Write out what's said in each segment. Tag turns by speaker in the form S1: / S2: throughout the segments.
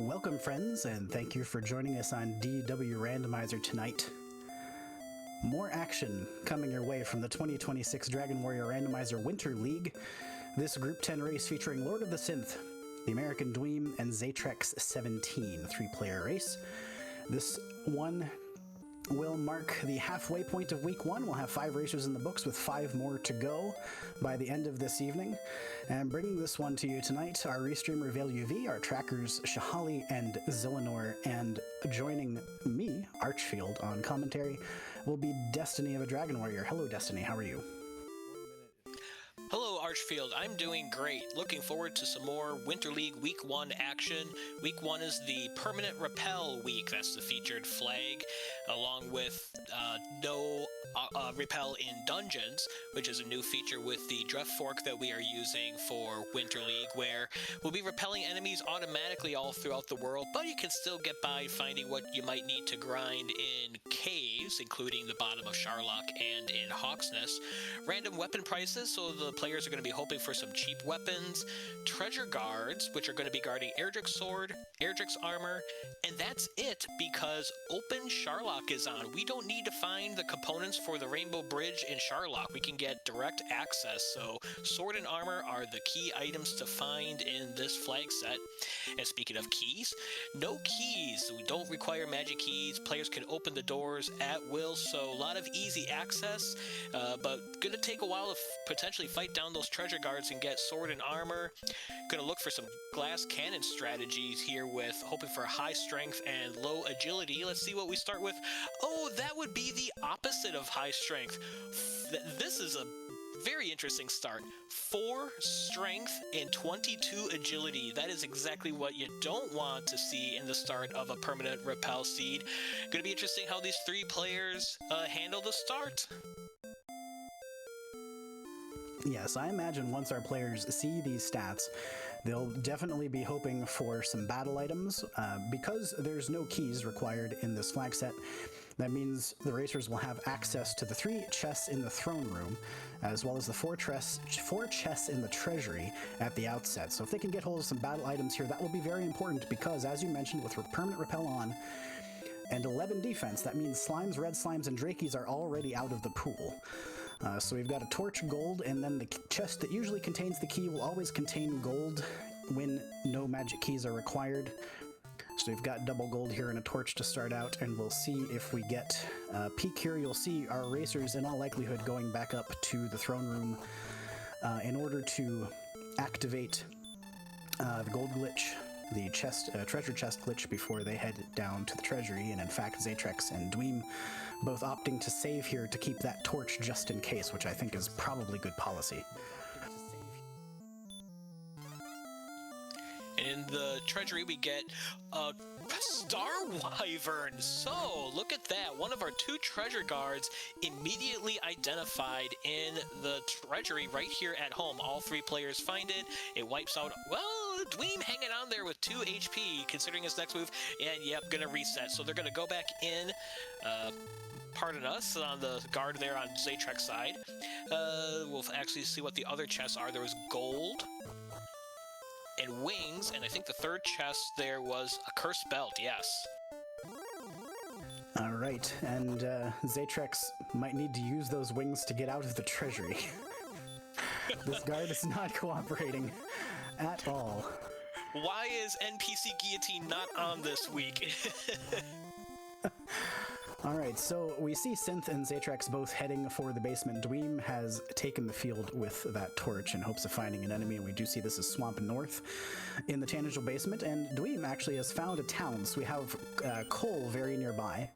S1: Welcome, friends, and thank you for joining us on DW Randomizer tonight. More action coming your way from the 2026 Dragon Warrior Randomizer Winter League. This Group 10 race featuring Lord of the Synth, the American Dweem, and Zatrex17, three-player race. This one will mark the halfway point of week one. We'll have 5 racers in the books with 5 more to go by the end of this evening. And bringing this one to you tonight, our restreamer VailUV, our trackers Shahali and Zillinor, and joining me, Archfield, on commentary will be Destiny of a Dragon Warrior. Hello, Destiny. How are you?
S2: Hello, Archfield. I'm doing great. Looking forward to some more Winter League Week 1 action. Week 1 is the Permanent Repel week. That's the featured flag, along with no repel in dungeons, which is a new feature with the Dreft Fork that we are using for Winter League, where we'll be repelling enemies automatically all throughout the world, but you can still get by finding what you might need to grind in caves, including the bottom of Sharlock and in Hawk's Nest. Random weapon prices, so the players are going to be hoping for some cheap weapons, treasure guards, which are going to be guarding Erdrick's sword, Erdrick's armor, and that's it because Open Sharlock is on. We don't need to find the components for the Rainbow Bridge in Sharlock. We can get direct access, so sword and armor are the key items to find in this flag set. And speaking of keys, no keys. We don't require magic keys. Players can open the doors at will, so a lot of easy access, but going to take a while to potentially fight down those treasure guards and get sword and armor. Going to look for some glass cannon strategies here with hoping for high strength and low agility. Let's see what we start with. Oh, that would be the opposite of high strength. This is a very interesting start. 4 strength and 22 agility. That is exactly what you don't want to see in the start of a permanent repel seed. Going to be interesting how these 3 players handle the start.
S1: Yes, I imagine once our players see these stats, they'll definitely be hoping for some battle items. Because there's no keys required in this flag set, that means the racers will have access to the 3 chests in the throne room, as well as the 4 chests in the treasury at the outset. So if they can get hold of some battle items here, that will be very important because, as you mentioned, with permanent repel on and 11 defense, that means slimes, red slimes, and drakies are already out of the pool. So we've got a torch gold, and then the chest that usually contains the key will always contain gold when no magic keys are required. So we've got double gold here and a torch to start out, and we'll see if we get a peek here. You'll see our racers in all likelihood going back up to the throne room in order to activate the gold glitch, the treasure chest glitch before they head down to the treasury. And in fact, Zatrex and Dweem both opting to save here to keep that torch just in case, which I think is probably good policy.
S2: In the treasury, we get a Star Wyvern. So, look at that. One of our 2 treasure guards immediately identified in the treasury right here at home. All 3 players find it. It wipes out, well, Dweem hanging on there with 2 HP, considering his next move. And, yep, gonna reset. So they're gonna go back in. Pardon us, on the guard there on Zatrex's side. We'll actually see what the other chests are. There was gold and wings, and I think the 3rd chest there was a cursed belt, yes.
S1: All right, and Zatrex might need to use those wings to get out of the treasury. This guard is not cooperating at all.
S2: Why is NPC Guillotine not on this week?
S1: Alright, so we see Synth and Zatrex both heading for the basement. Dweem has taken the field with that torch in hopes of finding an enemy, and we do see this is Swamp North in the Tangential basement, and Dweem actually has found a town, so we have coal very nearby.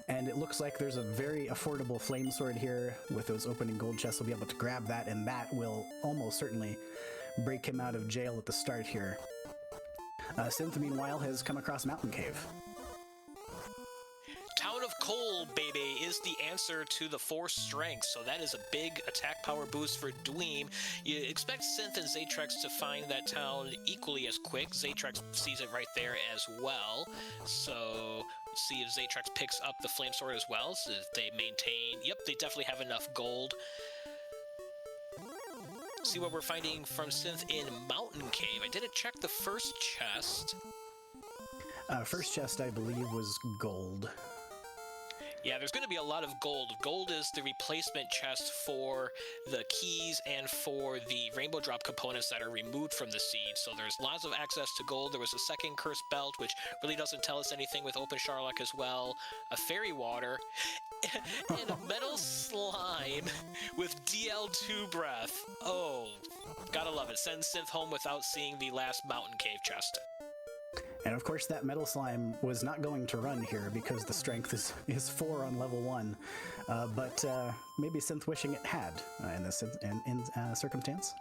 S1: And it looks like there's a very affordable flame sword here with those opening gold chests. We'll be able to grab that, and that will almost certainly break him out of jail at the start here. Synth, meanwhile, has come across Mountain Cave.
S2: Town of Coal, baby, is the answer to the 4 strength, so that is a big attack power boost for Dweem. You expect Synth and Zatrex to find that town equally as quick. Zatrex sees it right there as well, so see if Zatrex picks up the flame sword as well, so if they maintain... Yep, they definitely have enough gold. See what we're finding from Synth in Mountain Cave. I didn't check the first chest.
S1: First chest, I believe, was gold.
S2: Yeah, there's going to be a lot of gold. Gold is the replacement chest for the keys and for the rainbow drop components that are removed from the seed. So there's lots of access to gold. There was a second cursed belt, which really doesn't tell us anything, with open Sharlock as well. A fairy water. And a metal slime with DL2 breath. Oh, gotta love it. Send Synth home without seeing the last mountain cave chest.
S1: And of course, that metal slime was not going to run here because the strength is 4 on level 1. But maybe Synth wishing it had in this circumstance.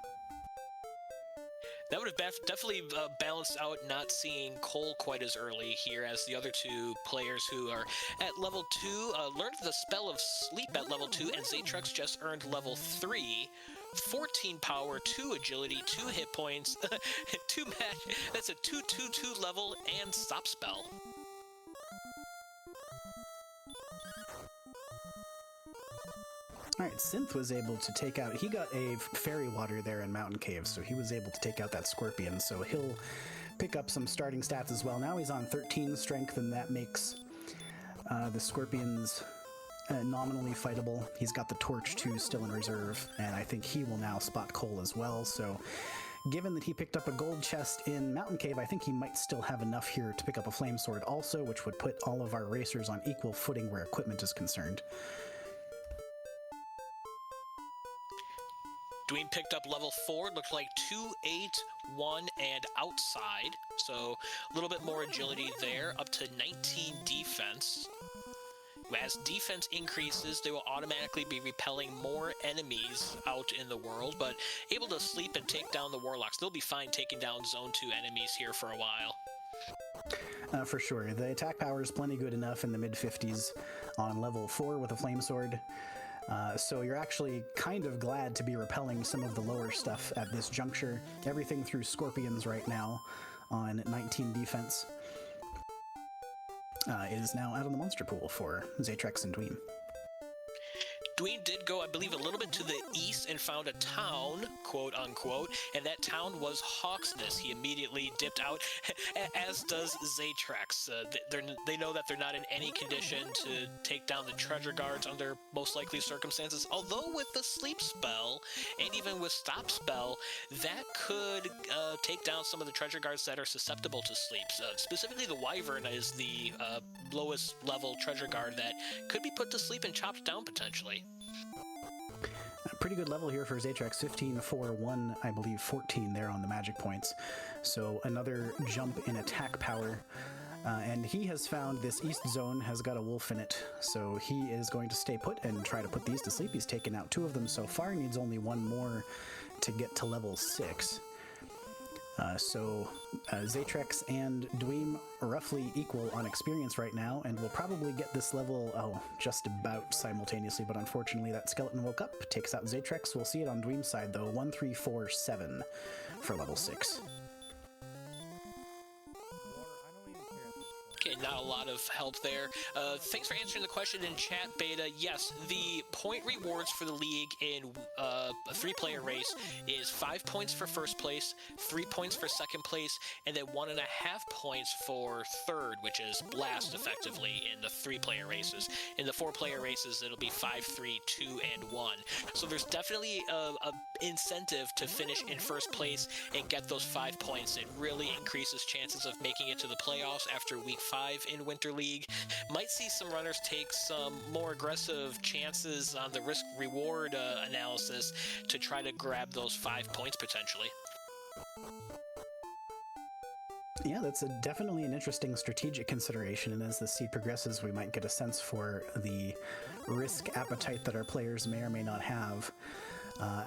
S2: That would have definitely balanced out not seeing Cole quite as early here, as the other two players who are at level 2 learned the spell of sleep at level 2, and Zatrex just earned level 3. 14 power, 2 agility, 2 hit points, 2 match. That's a 2/2/2 level and stop spell.
S1: All right, Synth was able to take out, he got a fairy water there in Mountain Cave, so he was able to take out that scorpion, so he'll pick up some starting stats as well. Now he's on 13 strength, and that makes the scorpions nominally fightable. He's got the torch too still in reserve, and I think he will now spot Cole as well, so given that he picked up a gold chest in Mountain Cave, I think he might still have enough here to pick up a flame sword also, which would put all of our racers on equal footing where equipment is concerned.
S2: Dweem picked up level 4, looked like 2, 8, 1, and outside, so a little bit more agility there, up to 19 defense. As defense increases, they will automatically be repelling more enemies out in the world, but able to sleep and take down the warlocks. They'll be fine taking down Zone 2 enemies here for a while.
S1: For sure. The attack power is plenty good enough in the mid-50s on level 4 with a flame sword. So you're actually kind of glad to be repelling some of the lower stuff at this juncture. Everything through Scorpions right now on 19 defense is now out of the monster pool for Zatrex and Dweem.
S2: Dweem did go, I believe, a little bit to the east and found a town, quote unquote, and that town was Hawksness. He immediately dipped out, as does Zatrex. They know that they're not in any condition to take down the treasure guards under most likely circumstances, although with the sleep spell, and even with stop spell, that could take down some of the treasure guards that are susceptible to sleep. Specifically, the Wyvern is the lowest level treasure guard that could be put to sleep and chopped down potentially.
S1: A pretty good level here for Zatrex, 15, 4, 1, I believe 14 there on the magic points. So another jump in attack power. And he has found this east zone has got a wolf in it, so he is going to stay put and try to put these to sleep. He's taken out 2 of them so far, needs only 1 more to get to level 6. So Zatrex and Dweem are roughly equal on experience right now, and will probably get this level, just about simultaneously, but unfortunately that skeleton woke up, takes out Zatrex. We'll see it on Dweem's side though, 1, 3, 4, 7 for level 6.
S2: Okay, not a lot of help there. Thanks for answering the question in chat, Beta. Yes, the point rewards for the league in a 3-player race is 5 points for first place, 3 points for second place, and then 1.5 points for third, which is blast effectively in the 3-player races. In the 4-player races, it'll be 5, 3, 2, and 1. So there's definitely a incentive to finish in first place and get those 5 points. It really increases chances of making it to the playoffs after week 5 in Winter League. Might see some runners take some more aggressive chances on the risk-reward analysis to try to grab those 5 points potentially.
S1: Yeah, that's definitely an interesting strategic consideration, and as the seed progresses, we might get a sense for the risk appetite that our players may or may not have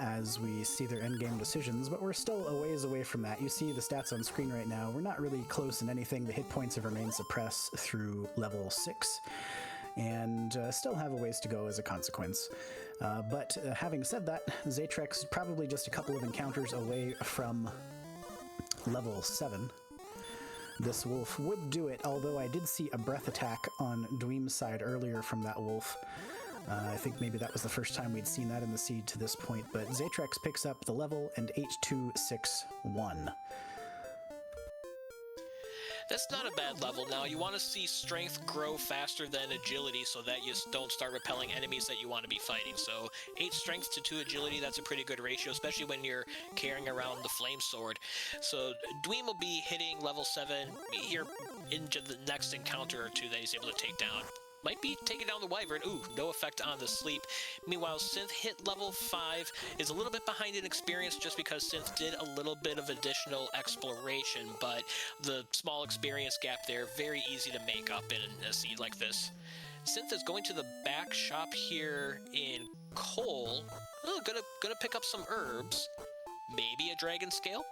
S1: as we see their endgame decisions, but we're still a ways away from that. You see the stats on screen right now. We're not really close in anything. The hit points have remained suppressed through level 6, and still have a ways to go as a consequence. But having said that, Zatrex is probably just a couple of encounters away from level 7. This wolf would do it, although I did see a breath attack on Dweem's side earlier from that wolf. I think maybe that was the first time we'd seen that in the seed to this point, but Zatrex picks up the level and H261.
S2: That's not a bad level. Now, you want to see strength grow faster than agility so that you don't start repelling enemies that you want to be fighting. So 8 strength to 2 agility, that's a pretty good ratio, especially when you're carrying around the flame sword. So Dweem will be hitting level 7 here into the next encounter or two that he's able to take down. Might be taking down the Wyvern. Ooh, no effect on the sleep. Meanwhile, Synth hit level 5, is a little bit behind in experience just because Synth did a little bit of additional exploration, but the small experience gap there, very easy to make up in a seed like this. Synth is going to the back shop here in Coal. Oh, gonna pick up some herbs. Maybe a dragon scale?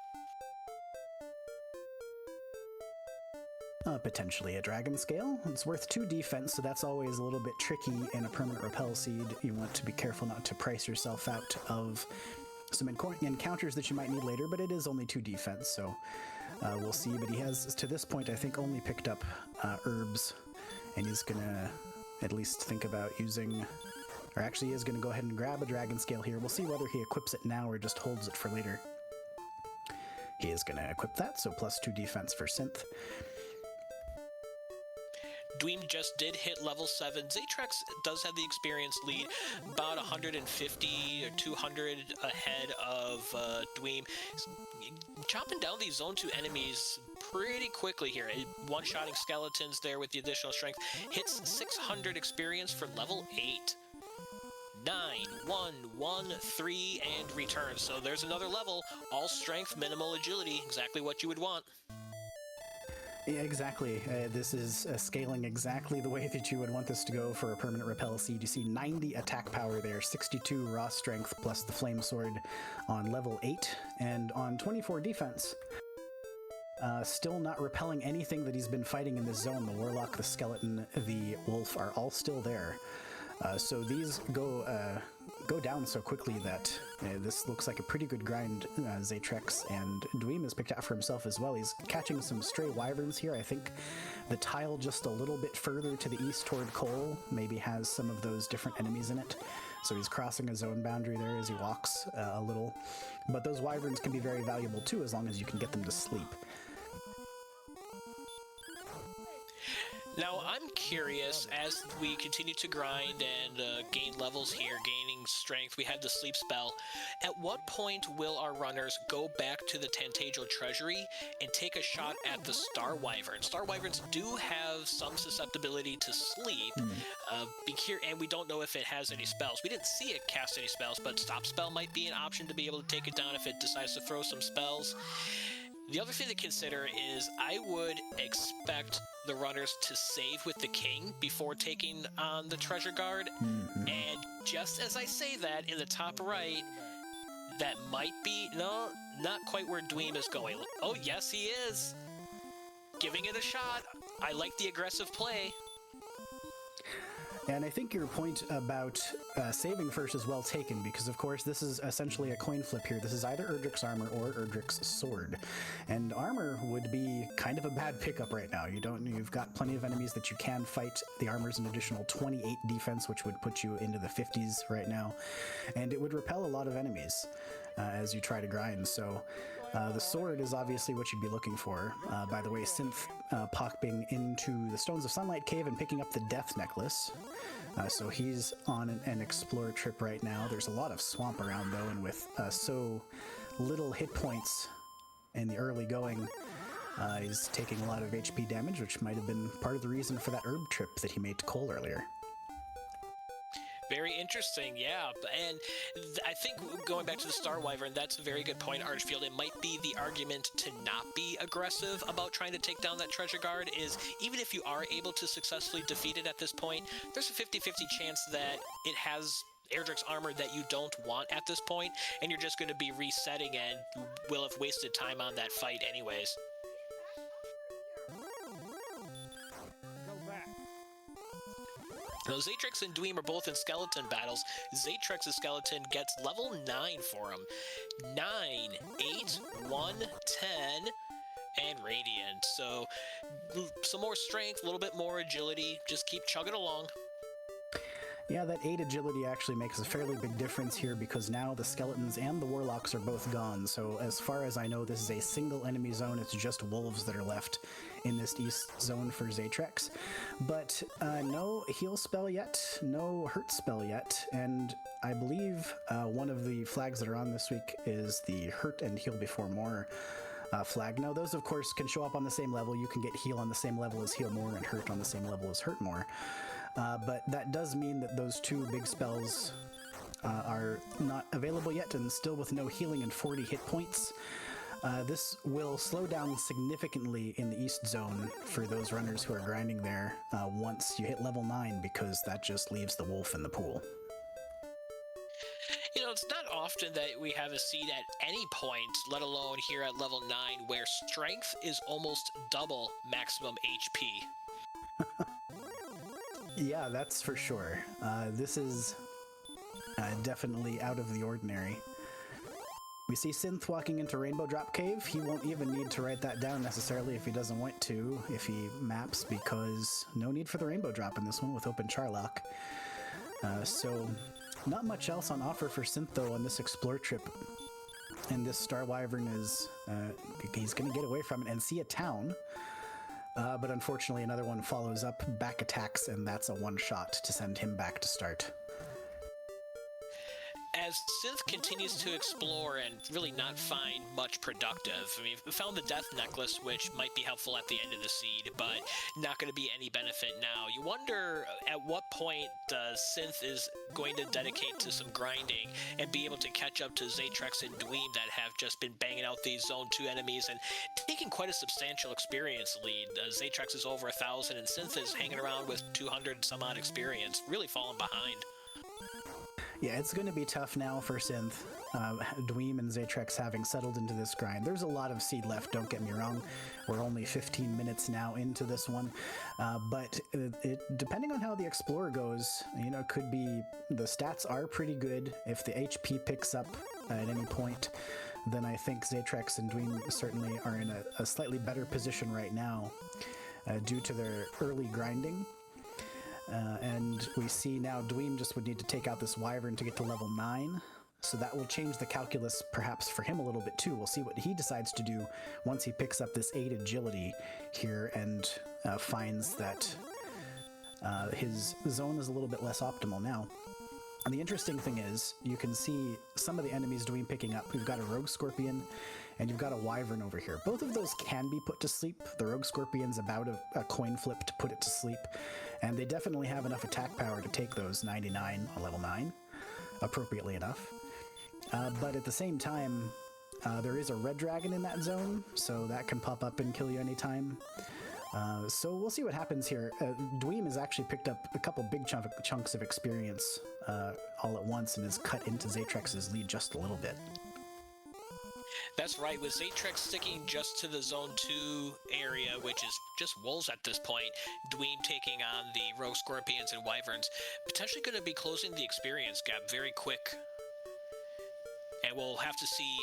S1: Potentially a dragon scale. It's worth 2 defense, so that's always a little bit tricky in a permanent repel seed. You want to be careful not to price yourself out of some encounters that you might need later, but it is only 2 defense, so we'll see. But he has, to this point, I think only picked up herbs, and he's gonna at least think about using, or actually is gonna go ahead and grab a dragon scale here. We'll see whether he equips it now or just holds it for later. He is gonna equip that, so plus 2 defense for Synth.
S2: Dweem just did hit level 7. Zatrex does have the experience lead, about 150 or 200 ahead of Dweem. Chopping down these zone 2 enemies pretty quickly here. One-shotting skeletons there with the additional strength. Hits 600 experience for level 8. 9, 1, 1, 3, and returns. So there's another level. All strength, minimal agility. Exactly what you would want.
S1: Yeah, exactly. This is scaling exactly the way that you would want this to go for a permanent repel seed. You see 90 attack power there, 62 raw strength plus the flame sword on level 8, and on 24 defense. Still not repelling anything that he's been fighting in this zone. The warlock, the skeleton, the wolf are all still there. So these go down so quickly that this looks like a pretty good grind. Zatrex and Dweem has picked out for himself as well. He's catching some stray wyverns here. I think the tile just a little bit further to the east toward Coal maybe has some of those different enemies in it. So he's crossing a zone boundary there as he walks a little. But those wyverns can be very valuable too as long as you can get them to sleep.
S2: Now, I'm curious, as we continue to grind and gain levels here, gaining strength, we have the sleep spell. At what point will our runners go back to the Tantajo Treasury and take a shot at the Star Wyvern? Star Wyverns do have some susceptibility to sleep, and we don't know if it has any spells. We didn't see it cast any spells, but Stop Spell might be an option to be able to take it down if it decides to throw some spells. The other thing to consider is I would expect the runners to save with the king before taking on the treasure guard. Mm-hmm. And just as I say that, in the top right, that might be, no, not quite where Dweem is going. Oh, yes, he is. Giving it a shot. I like the aggressive play.
S1: And I think your point about saving first is well taken, because of course this is essentially a coin flip here. This is either Erdrick's armor or Erdrick's sword, and armor would be kind of a bad pickup right now. You've got plenty of enemies that you can fight. The armor's an additional 28 defense, which would put you into the 50s right now, and it would repel a lot of enemies as you try to grind. So the sword is obviously what you'd be looking for. By the way, Synth popping into the Stones of Sunlight Cave and picking up the Death Necklace. So he's on an explore trip right now. There's a lot of swamp around though, and with so little hit points in the early going, he's taking a lot of HP damage, which might have been part of the reason for that herb trip that he made to Coal earlier.
S2: Very interesting, yeah. And I think going back to the Star Wyvern, that's a very good point, Archfield. It might be the argument to not be aggressive about trying to take down that treasure guard is even if you are able to successfully defeat it at this point, there's a 50-50 chance that it has Erdrick's armor that you don't want at this point, and you're just going to be resetting and will have wasted time on that fight anyways. Now, Zatrex and Dweem are both in skeleton battles. Zatrex's skeleton gets level 9 for him. 9, 8, 1, 10, and Radiant. So, some more strength, a little bit more agility. Just keep chugging along.
S1: Yeah, that 8 agility actually makes a fairly big difference here because now the skeletons and the warlocks are both gone. So as far as I know, this is a single enemy zone. It's just wolves that are left in this east zone for Zatrex. But no heal spell yet, no hurt spell yet, and I believe one of the flags that are on this week is the hurt and heal before more flag. Now, those, of course, can show up on the same level. You can get heal on the same level as heal more and hurt on the same level as hurt more. But that does mean that those two big spells are not available yet, and still with no healing and 40 hit points. This will slow down significantly in the east zone for those runners who are grinding there once you hit level 9, because that just leaves the wolf in the pool.
S2: You know, it's not often that we have a seed at any point, let alone here at level 9, where strength is almost double maximum HP.
S1: Yeah, that's for sure. This is definitely out of the ordinary. We see Synth walking into Rainbow Drop Cave. He won't even need to write that down necessarily if he doesn't want to, if he maps, because no need for the Rainbow Drop in this one with open Charlock. So not much else on offer for Synth, though, on this Explore trip. And this Star Wyvern is, he's going to get away from it and see a town. But unfortunately, another one follows up, back attacks, and that's a one-shot to send him back to start.
S2: As Synth continues to explore and really not find much productive, I mean, we found the Death Necklace, which might be helpful at the end of the seed, but not going to be any benefit now. You wonder at what point Synth is going to dedicate to some grinding and be able to catch up to Zatrex and Dweem that have just been banging out these Zone 2 enemies and taking quite a substantial experience lead. Zatrex is over 1,000 and Synth is hanging around with 200 some odd experience, really falling behind.
S1: Yeah, it's going to be tough now for Synth. Dweem and Zatrex having settled into this grind. There's a lot of seed left, don't get me wrong. We're only 15 minutes now into this one. But depending on how the Explorer goes, you know, it could be, the stats are pretty good. If the HP picks up at any point, then I think Zatrex and Dweem certainly are in a slightly better position right now due to their early grinding. And we see now Dweem just would need to take out this Wyvern to get to level 9. So that will change the calculus perhaps for him a little bit too. We'll see what he decides to do once he picks up this 8 agility here and finds that his zone is a little bit less optimal now. And the interesting thing is, you can see some of the enemies Dweem picking up. We've got a Rogue Scorpion, and you've got a Wyvern over here. Both of those can be put to sleep. The Rogue Scorpion's about a coin flip to put it to sleep, and they definitely have enough attack power to take those 99 on level 9, appropriately enough. But at the same time, there is a Red Dragon in that zone, so that can pop up and kill you anytime. So we'll see what happens here. Dweem has actually picked up a couple big chunks of experience all at once and has cut into Zatrex's lead just a little bit.
S2: That's right, with Zatrex sticking just to the Zone 2 area, which is just wolves at this point, Dweem taking on the Rogue Scorpions and Wyverns, potentially going to be closing the experience gap very quick. And we'll have to see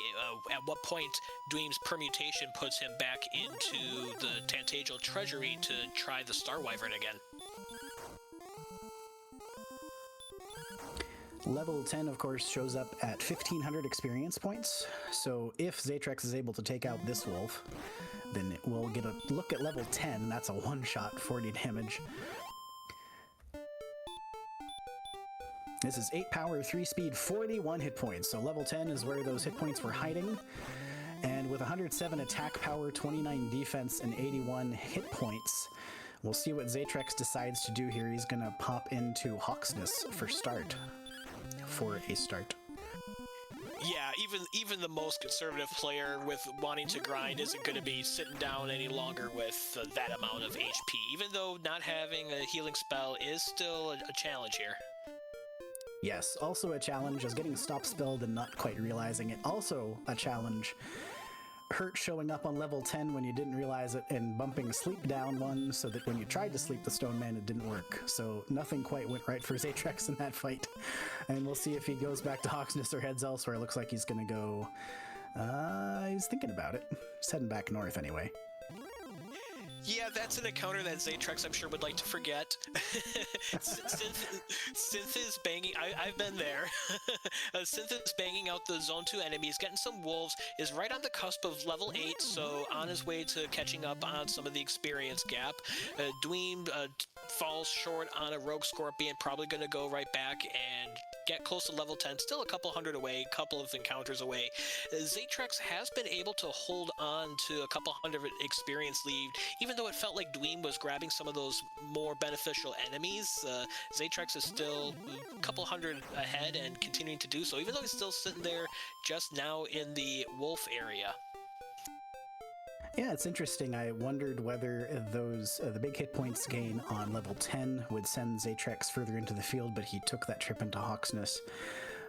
S2: at what point Dweem's permutation puts him back into the Tantageal Treasury to try the Star Wyvern again.
S1: Level 10, of course, shows up at 1,500 experience points. So if Zatrex is able to take out this wolf, then we'll get a look at level 10. That's a one-shot, 40 damage. This is 8 power, 3 speed, 41 hit points. So level 10 is where those hit points were hiding. And with 107 attack power, 29 defense, and 81 hit points, we'll see what Zatrex decides to do here. He's going to pop into Hawksness for a start.
S2: Yeah, even the most conservative player with wanting to grind isn't going to be sitting down any longer with that amount of HP, even though not having a healing spell is still a challenge here.
S1: Yes, also a challenge is getting stop spelled and not quite realizing it. Also a challenge, hurt showing up on level 10 when you didn't realize it and bumping sleep down one so that when you tried to sleep the Stone Man it didn't work. So nothing quite went right for Zatrex in that fight. And we'll see if he goes back to Hawksness or heads elsewhere. It looks like he's gonna go, he's thinking about it. He's heading back north anyway.
S2: Yeah, that's an encounter that Zatrex, I'm sure, would like to forget. Synth is banging. I've been there. Synth is banging out the Zone 2 enemies, getting some wolves, is right on the cusp of level 8, so on his way to catching up on some of the experience gap. Dweem falls short on a Rogue Scorpion, probably going to go right back and get close to level 10, still a couple hundred away, couple of encounters away. Zatrex has been able to hold on to a couple hundred experience lead, even though it felt like Dweem was grabbing some of those more beneficial enemies. Zatrex is still a couple hundred ahead and continuing to do so, even though he's still sitting there just now in the wolf area.
S1: Yeah, it's interesting. I wondered whether those the big hit points gain on level 10 would send Zatrex further into the field, but he took that trip into Hawksness,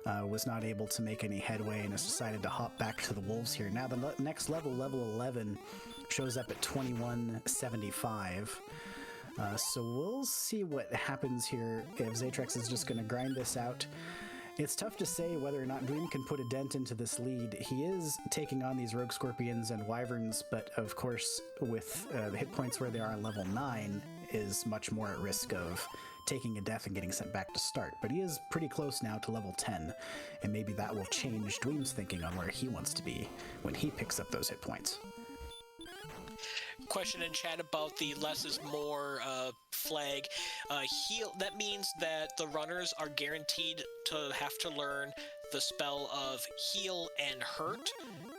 S1: was not able to make any headway, and has decided to hop back to the wolves here. Now the next level, level 11, shows up at 2175. So we'll see what happens here if Zatrex is just going to grind this out. It's tough to say whether or not Dweem can put a dent into this lead. He is taking on these Rogue Scorpions and Wyverns, but of course, with the hit points where they are on level 9, is much more at risk of taking a death and getting sent back to start. But he is pretty close now to level 10, and maybe that will change Dweem's thinking on where he wants to be when he picks up those hit points.
S2: Question in chat about the less is more flag. Heal, that means that the runners are guaranteed to have to learn the spell of heal and hurt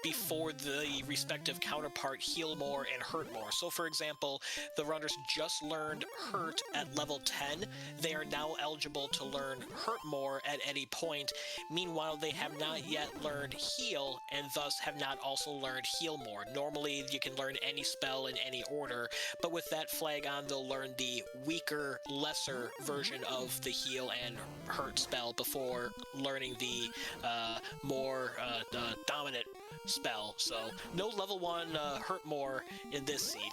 S2: before the respective counterpart heal more and hurt more. So for example, the runners just learned hurt at level 10. They are now eligible to learn hurt more at any point. Meanwhile, they have not yet learned heal and thus have not also learned heal more. Normally, you can learn any spell in any order, but with that flag on, they'll learn the weaker, lesser version of the heal and hurt spell before learning the more dominant spell. So no level 1 hurt more in this seed.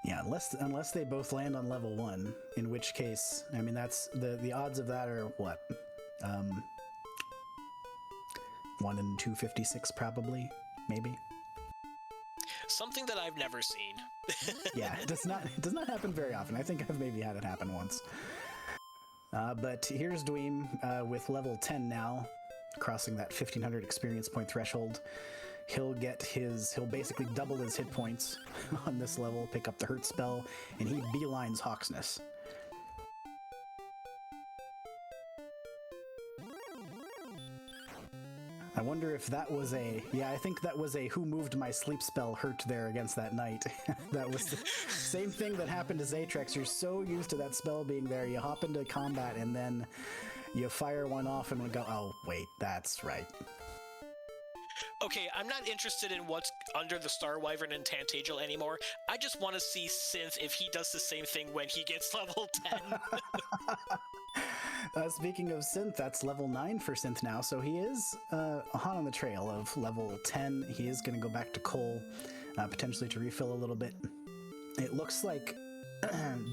S1: Yeah, unless they both land on level 1, in which case, I mean, that's the odds of that are what? 1 in 256 probably, maybe.
S2: Something that I've never seen.
S1: Yeah, it does not happen very often. I think I've maybe had it happen once. But here's Dweem with level 10 now, crossing that 1500 experience point threshold. He'll basically double his hit points on this level, pick up the hurt spell, and he beelines Hawksness. I wonder if that was I think that was a who moved my sleep spell hurt there against that knight. That was the same thing that happened to Zatrex. You're so used to that spell being there, you hop into combat and then you fire one off and we go, oh wait, that's right.
S2: Okay, I'm not interested in what's under the Star Wyvern and Tantagel anymore. I just want to see Synth if he does the same thing when he gets level 10.
S1: Speaking of Synth, that's level 9 for Synth now, so he is hot on the trail of level 10. He is going to go back to Cole, potentially to refill a little bit. It looks like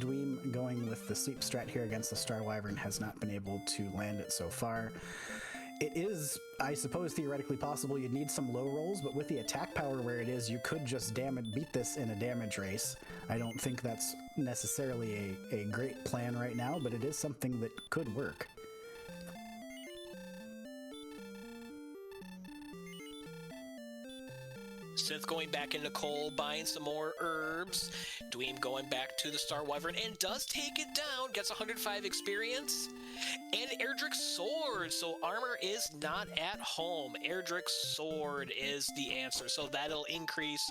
S1: Dweem going with the sleep strat here against the Star Wyvern has not been able to land it so far. It is, I suppose, theoretically possible you'd need some low rolls, but with the attack power where it is, you could just beat this in a damage race. I don't think that's necessarily a great plan right now, but it is something that could work.
S2: Synth going back into Cole, buying some more herbs. Dweem going back to the Star Wyvern and does take it down, gets 105 experience. And Erdrick's Sword, so armor is not at home. Erdrick's Sword is the answer, so that'll increase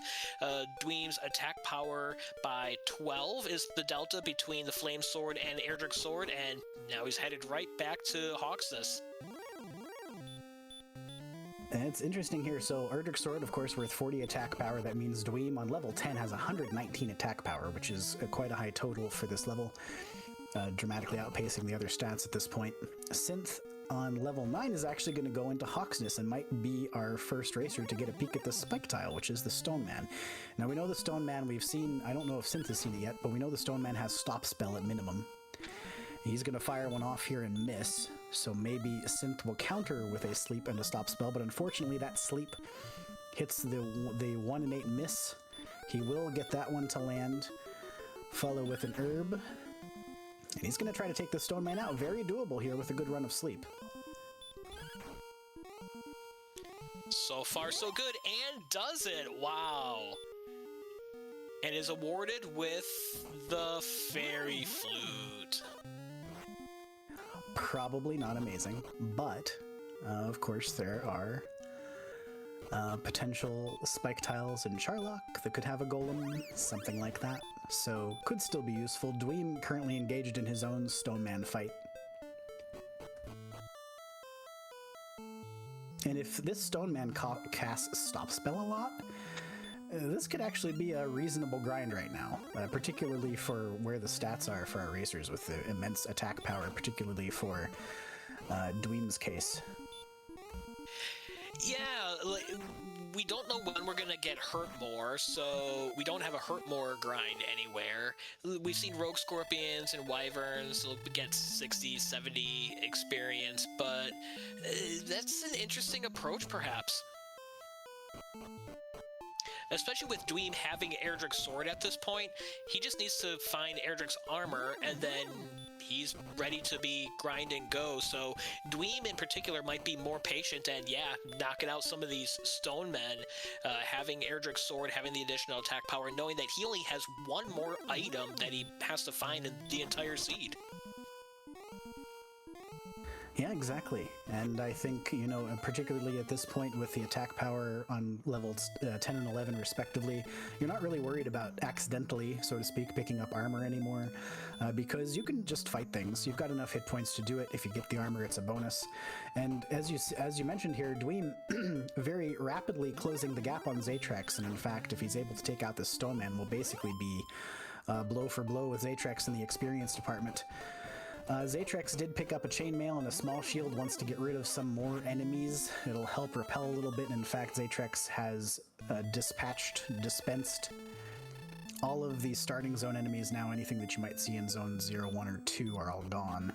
S2: Dweem's attack power by 12 is the delta between the Flame Sword and Erdrick's Sword, and now he's headed right back to Hawksness.
S1: And it's interesting here, so Erdrick's Sword, of course, worth 40 attack power. That means Dweem on level 10 has 119 attack power, which is quite a high total for this level. Dramatically outpacing the other stats at this point. Synth on level 9 is actually going to go into Hawksness and might be our first racer to get a peek at the spike tile, which is the Stone Man. Now we know the Stone Man, we've seen, I don't know if Synth has seen it yet, but we know the Stone Man has stop spell at minimum. He's going to fire one off here and miss, so maybe Synth will counter with a sleep and a stop spell, but unfortunately that sleep hits the 1 in 8 miss He will get that one to land. Follow with an herb. And he's going to try to take the Stone Man out. Very doable here with a good run of sleep.
S2: So far, so good, and does it! Wow! And is awarded with the Fairy Flute.
S1: Probably not amazing, but of course there are potential spike tiles in Charlock that could have a golem, something like that. So could still be useful. Dweem currently engaged in his own Stone Man fight. And if this Stone Man casts Stop Spell a lot, this could actually be a reasonable grind right now, particularly for where the stats are for our racers with the immense attack power, particularly for Dweem's case.
S2: Yeah, like, we don't know when we're going to get hurt more, so we don't have a hurt more grind anywhere. We've seen Rogue Scorpions and Wyverns get 60, 70 experience, but that's an interesting approach, perhaps. Especially with Dweem having Erdrick's sword at this point, he just needs to find Erdrick's armor, and then he's ready to be grind and go. So Dweem in particular might be more patient and, yeah, knocking out some of these stone men, having Erdrick's sword, having the additional attack power, knowing that he only has one more item that he has to find in the entire seed.
S1: Yeah, exactly. And I think, you know, particularly at this point with the attack power on levels 10 and 11 respectively, you're not really worried about accidentally, so to speak, picking up armor anymore, because you can just fight things. You've got enough hit points to do it. If you get the armor, it's a bonus. And as you mentioned here, Dweem very rapidly closing the gap on Zatrex, and in fact, if he's able to take out this Stone Man, will basically be blow for blow with Zatrex in the experience department. Zatrex did pick up a chainmail and a small shield, wants to get rid of some more enemies. It'll help repel a little bit. In fact, Zatrex has dispensed all of the starting zone enemies now. Anything that you might see in zone 0, 1, or 2 are all gone.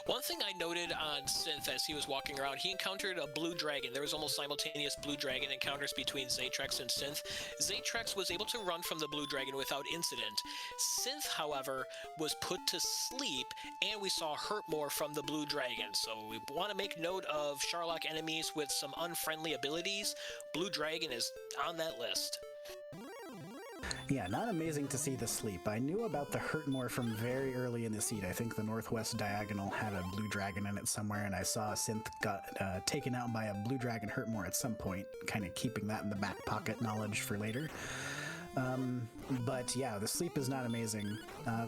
S2: One thing I noted on Synth as he was walking around, he encountered a blue dragon. There was almost simultaneous blue dragon encounters between Zatrex and Synth. Zatrex was able to run from the blue dragon without incident. Synth, however, was put to sleep, and we saw hurt more from the blue dragon. So we want to make note of Charlock enemies with some unfriendly abilities. Blue dragon is on that list.
S1: Yeah, not amazing to see the sleep. I knew about the Hurtmore from very early in the seed. I think the northwest diagonal had a blue dragon in it somewhere, and I saw a Synth got taken out by a blue dragon Hurtmore at some point, kind of keeping that in the back pocket knowledge for later. But yeah, the sleep is not amazing.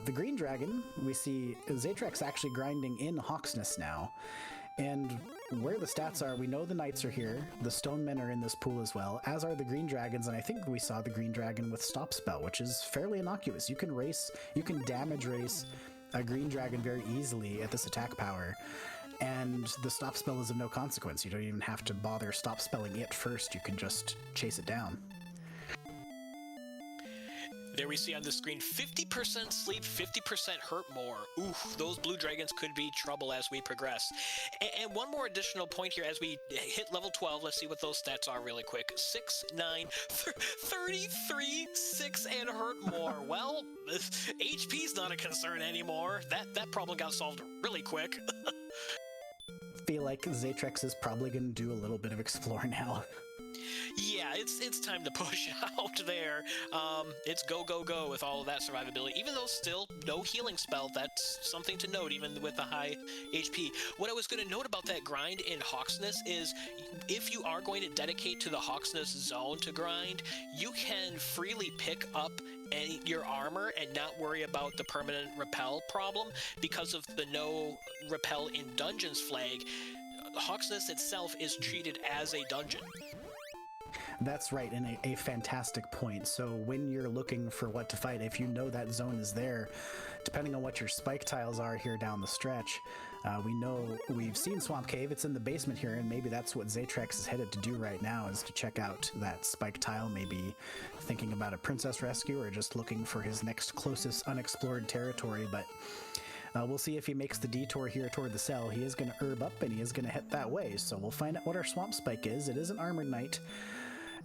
S1: The green dragon, we see Zatrex actually grinding in Hawksness now. And where the stats are, we know the knights are here. The stone men are in this pool as well, as are the green dragons. And I think we saw the green dragon with stop spell, which is fairly innocuous. You can damage race a green dragon very easily at this attack power. And the stop spell is of no consequence. You don't even have to bother stop spelling it first. You can just chase it down.
S2: There we see on the screen 50% sleep, 50% hurt more. Oof, those blue dragons could be trouble as we progress. And one more additional point here as we hit level 12. Let's see what those stats are really quick. 6, 9, 33, 6, and hurt more. Well, HP's not a concern anymore. That problem got solved really quick.
S1: Feel like Zatrex is probably going to do a little bit of explore now.
S2: Yeah, it's time to push out there. It's go, go, go with all of that survivability. Even though still no healing spell, that's something to note, even with the high HP. What I was going to note about that grind in Hawksness is if you are going to dedicate to the Hawksness zone to grind, you can freely pick up your armor and not worry about the permanent repel problem because of the no repel in dungeons flag. Hawksness itself is treated as a dungeon.
S1: That's right, and a fantastic point. So when you're looking for what to fight, if you know that zone is there, depending on what your spike tiles are here down the stretch, we've seen Swamp Cave, it's in the basement here, and maybe that's what Zatrex is headed to do right now, is to check out that spike tile, maybe thinking about a princess rescue or just looking for his next closest unexplored territory, but we'll see if he makes the detour here toward the cell. He is going to herb up and he is going to head that way, so we'll find out what our Swamp Spike is. It is an Armored Knight.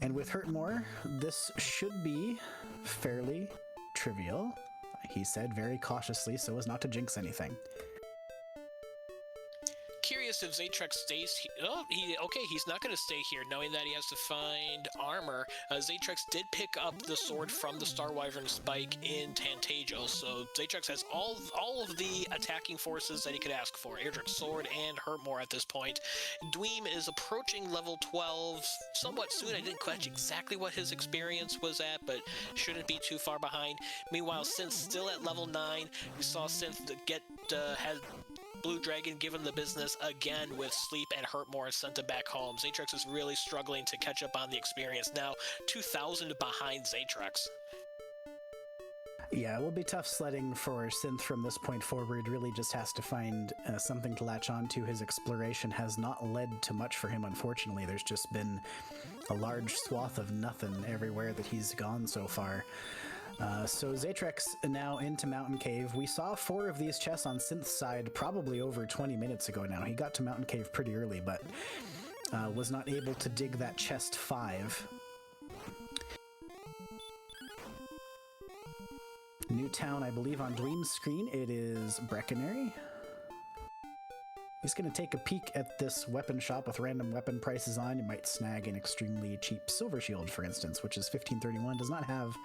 S1: And with Hurt More, this should be fairly trivial, he said very cautiously so as not to jinx anything.
S2: Curious if Zatrex stays here. Oh, he's not going to stay here, knowing that he has to find armor. Zatrex did pick up the sword from the Star Wyvern Spike in Tantajo, so Zatrex has all of the attacking forces that he could ask for. Airdrip Sword and Hurtmore at this point. Dweem is approaching level 12 somewhat soon. I didn't catch exactly what his experience was at, but shouldn't be too far behind. Meanwhile, Synth still at level 9. We saw Synth had Blue Dragon give him the business again with Sleep and Hurtmore sent him back home. Zatrex is really struggling to catch up on the experience now, 2,000 behind Zatrex.
S1: Yeah, it will be tough sledding for Synth from this point forward. Really just has to find something to latch onto. His exploration has not led to much for him, unfortunately. There's just been a large swath of nothing everywhere that he's gone so far. So Zatrex now into Mountain Cave. We saw 4 of these chests on Synth's side probably over 20 minutes ago now. He got to Mountain Cave pretty early, but was not able to dig that chest 5. New town, I believe on Dweem's screen, it is Breckenary. He's going to take a peek at this weapon shop with random weapon prices on. You might snag an extremely cheap silver shield, for instance, which is 1531. Does not have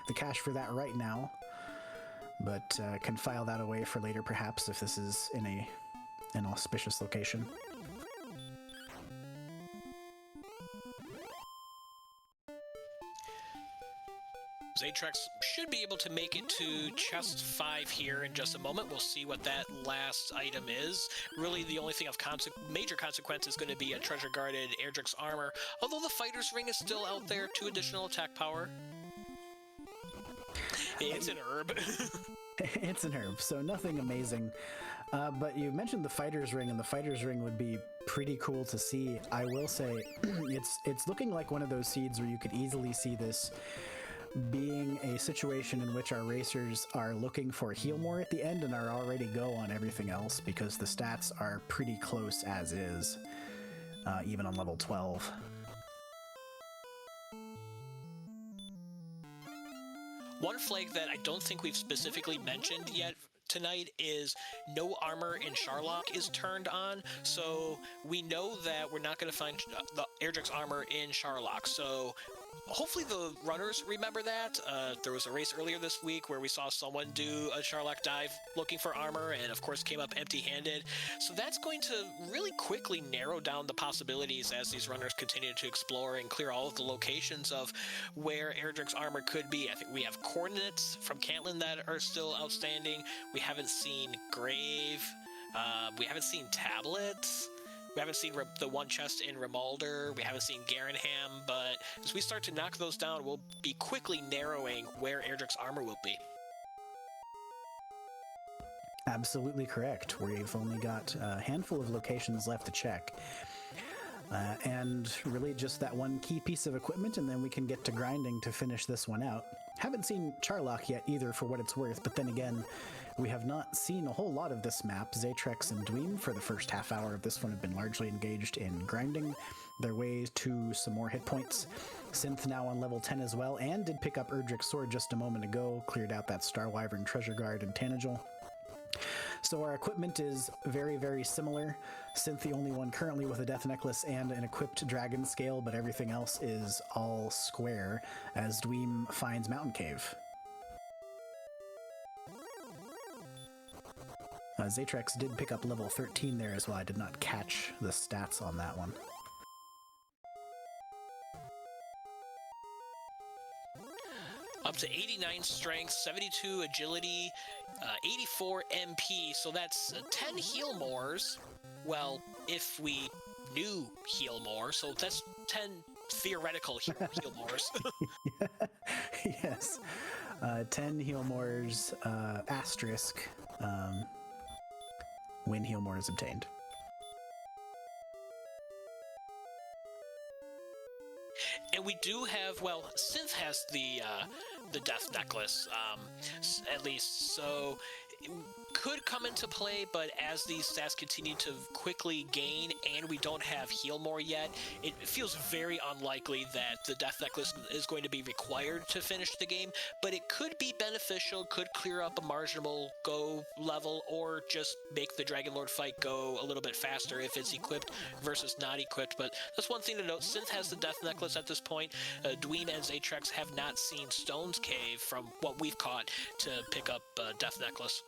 S1: the cash for that right now, but can file that away for later, perhaps, if this is in an auspicious location.
S2: Zatrex should be able to make it to chest 5 here in just a moment. We'll see what that last item is. Really, the only thing of major consequence is going to be a treasure-guarded Airdrix armor, although the Fighter's Ring is still out there, 2 additional attack power. It's an herb.
S1: It's an herb, so nothing amazing. But you mentioned the Fighter's Ring, and the Fighter's Ring would be pretty cool to see. I will say, it's looking like one of those seeds where you could easily see this being a situation in which our racers are looking for heal more at the end and are already go on everything else, because the stats are pretty close as is, even on level 12.
S2: One flag that I don't think we've specifically mentioned yet tonight is no armor in Sharlock is turned on, so we know that we're not going to find the Airdrix armor in Sharlock, so hopefully the runners remember that. There was a race earlier this week where we saw someone do a Sharlock dive looking for armor and of course came up empty-handed, so that's going to really quickly narrow down the possibilities as these runners continue to explore and clear all of the locations of where Airdrix armor could be. I think we have coordinates from Cantlin that are still outstanding. We haven't seen Grave. We haven't seen tablets. We haven't seen the one chest in Rimalder. We haven't seen Garenham. But as we start to knock those down, we'll be quickly narrowing where Airdrix armor will be.
S1: Absolutely correct. We've only got a handful of locations left to check. And really just that one key piece of equipment, and then we can get to grinding to finish this one out. Haven't seen Charlock yet either, for what it's worth, but then again, we have not seen a whole lot of this map. Zatrex and Dweem for the first half hour of this one have been largely engaged in grinding their way to some more hit points. Synth now on level 10 as well, and did pick up Erdrick's sword just a moment ago, cleared out that Star Wyvern treasure guard in Tanagel. So our equipment is very, very similar. Synth the only one currently with a death necklace and an equipped dragon scale, but everything else is all square as Dweem finds Mountain Cave. Zatrex did pick up level 13 there as well. I did not catch the stats on that one.
S2: Up to 89 strength, 72 agility, 84 MP, so that's 10 heal mores. Well, if we knew heal more, so that's 10 theoretical heal mores.
S1: Yes. 10 heal mores, asterisk, when heal more is obtained.
S2: And we do have, well, Synth has the the Death Necklace, at least. So it could come into play, but as these stats continue to quickly gain and we don't have Heal More yet, it feels very unlikely that the Death Necklace is going to be required to finish the game, but it could be beneficial, could clear up a marginal go level, or just make the Dragon Lord fight go a little bit faster if it's equipped versus not equipped. But that's one thing to note. Synth has the Death Necklace at this point. Dweem and Zatrex have not seen Stone's Cave from what we've caught to pick up Death Necklace.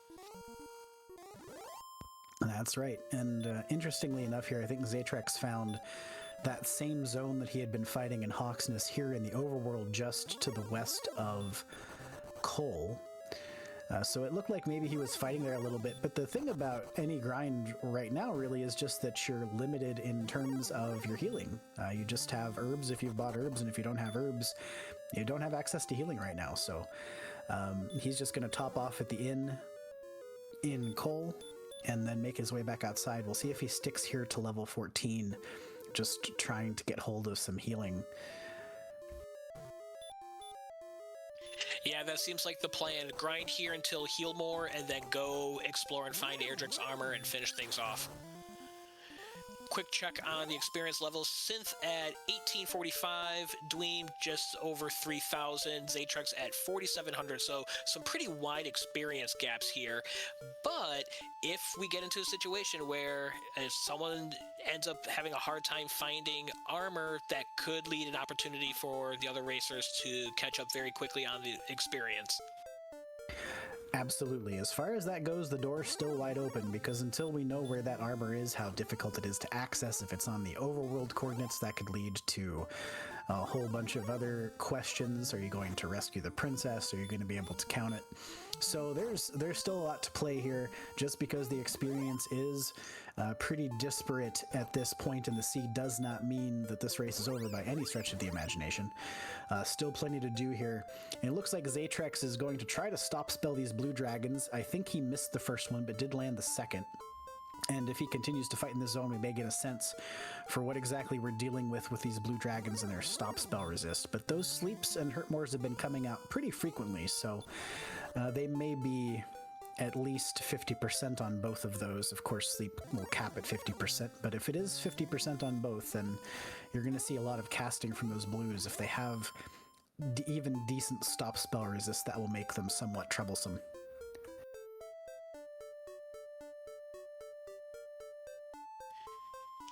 S1: That's right. And interestingly enough here, I think Zatrex found that same zone that he had been fighting in Hawksness here in the overworld just to the west of Cole. So it looked like maybe he was fighting there a little bit, but the thing about any grind right now really is just that you're limited in terms of your healing. You just have herbs if you've bought herbs, and if you don't have herbs, you don't have access to healing right now. So he's just going to top off at the inn in Cole and then make his way back outside. We'll see if he sticks here to level 14, just trying to get hold of some healing.
S2: Yeah, that seems like the plan. Grind here until Heal More, and then go explore and find Airdrick's armor and finish things off. Quick check on the experience levels. Synth at 1845, Dweem just over 3,000, Zatrex at 4,700, so some pretty wide experience gaps here. But if we get into a situation where if someone ends up having a hard time finding armor, that could lead an opportunity for the other racers to catch up very quickly on the experience.
S1: Absolutely. As far as that goes, the door's still wide open, because until we know where that armor is, how difficult it is to access, if it's on the overworld coordinates, that could lead to a whole bunch of other questions. Are you going to rescue the princess? Are you going to be able to count it? So there's still a lot to play here. Just because the experience is pretty disparate at this point in the seed does not mean that this race is over by any stretch of the imagination. Still plenty to do here. And it looks like Zatrex is going to try to stop spell these blue dragons. I think he missed the first one, but did land the second. And if he continues to fight in this zone, we may get a sense for what exactly we're dealing with these blue dragons and their stop spell resist. But those sleeps and hurt mores have been coming out pretty frequently, so they may be at least 50% on both of those. Of course, sleep will cap at 50%, but if it is 50% on both, then you're going to see a lot of casting from those blues. If they have even decent stop spell resist, that will make them somewhat troublesome.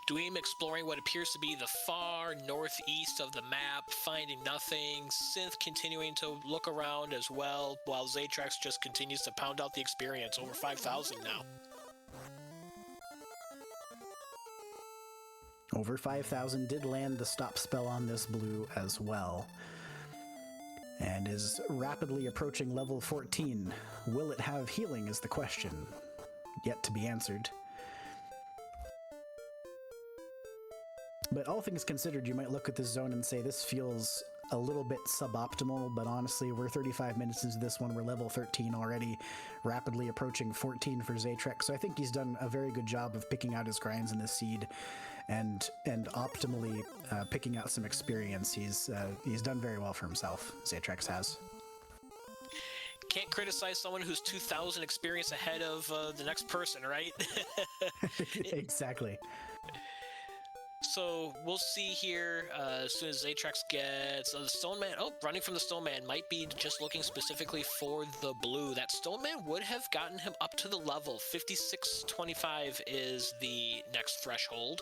S2: Dweem exploring what appears to be the far northeast of the map, finding nothing. Synth continuing to look around as well, while Zatrex just continues to pound out the experience. Over 5,000 now.
S1: Over 5,000, did land the stop spell on this blue as well, and is rapidly approaching level 14. Will it have healing is the question, yet to be answered. But all things considered, you might look at this zone and say this feels a little bit suboptimal, but honestly, we're 35 minutes into this one. We're level 13 already, rapidly approaching 14 for Zatrex. So I think he's done a very good job of picking out his grinds in this seed and optimally picking out some experience. He's done very well for himself, Zatrex has.
S2: Can't criticize someone who's 2,000 experience ahead of the next person, right?
S1: Exactly.
S2: So we'll see here as soon as Zatrex gets the Stone Man. Oh, running from the Stone Man might be just looking specifically for the blue. That Stone Man would have gotten him up to the level. 5625 is the next threshold.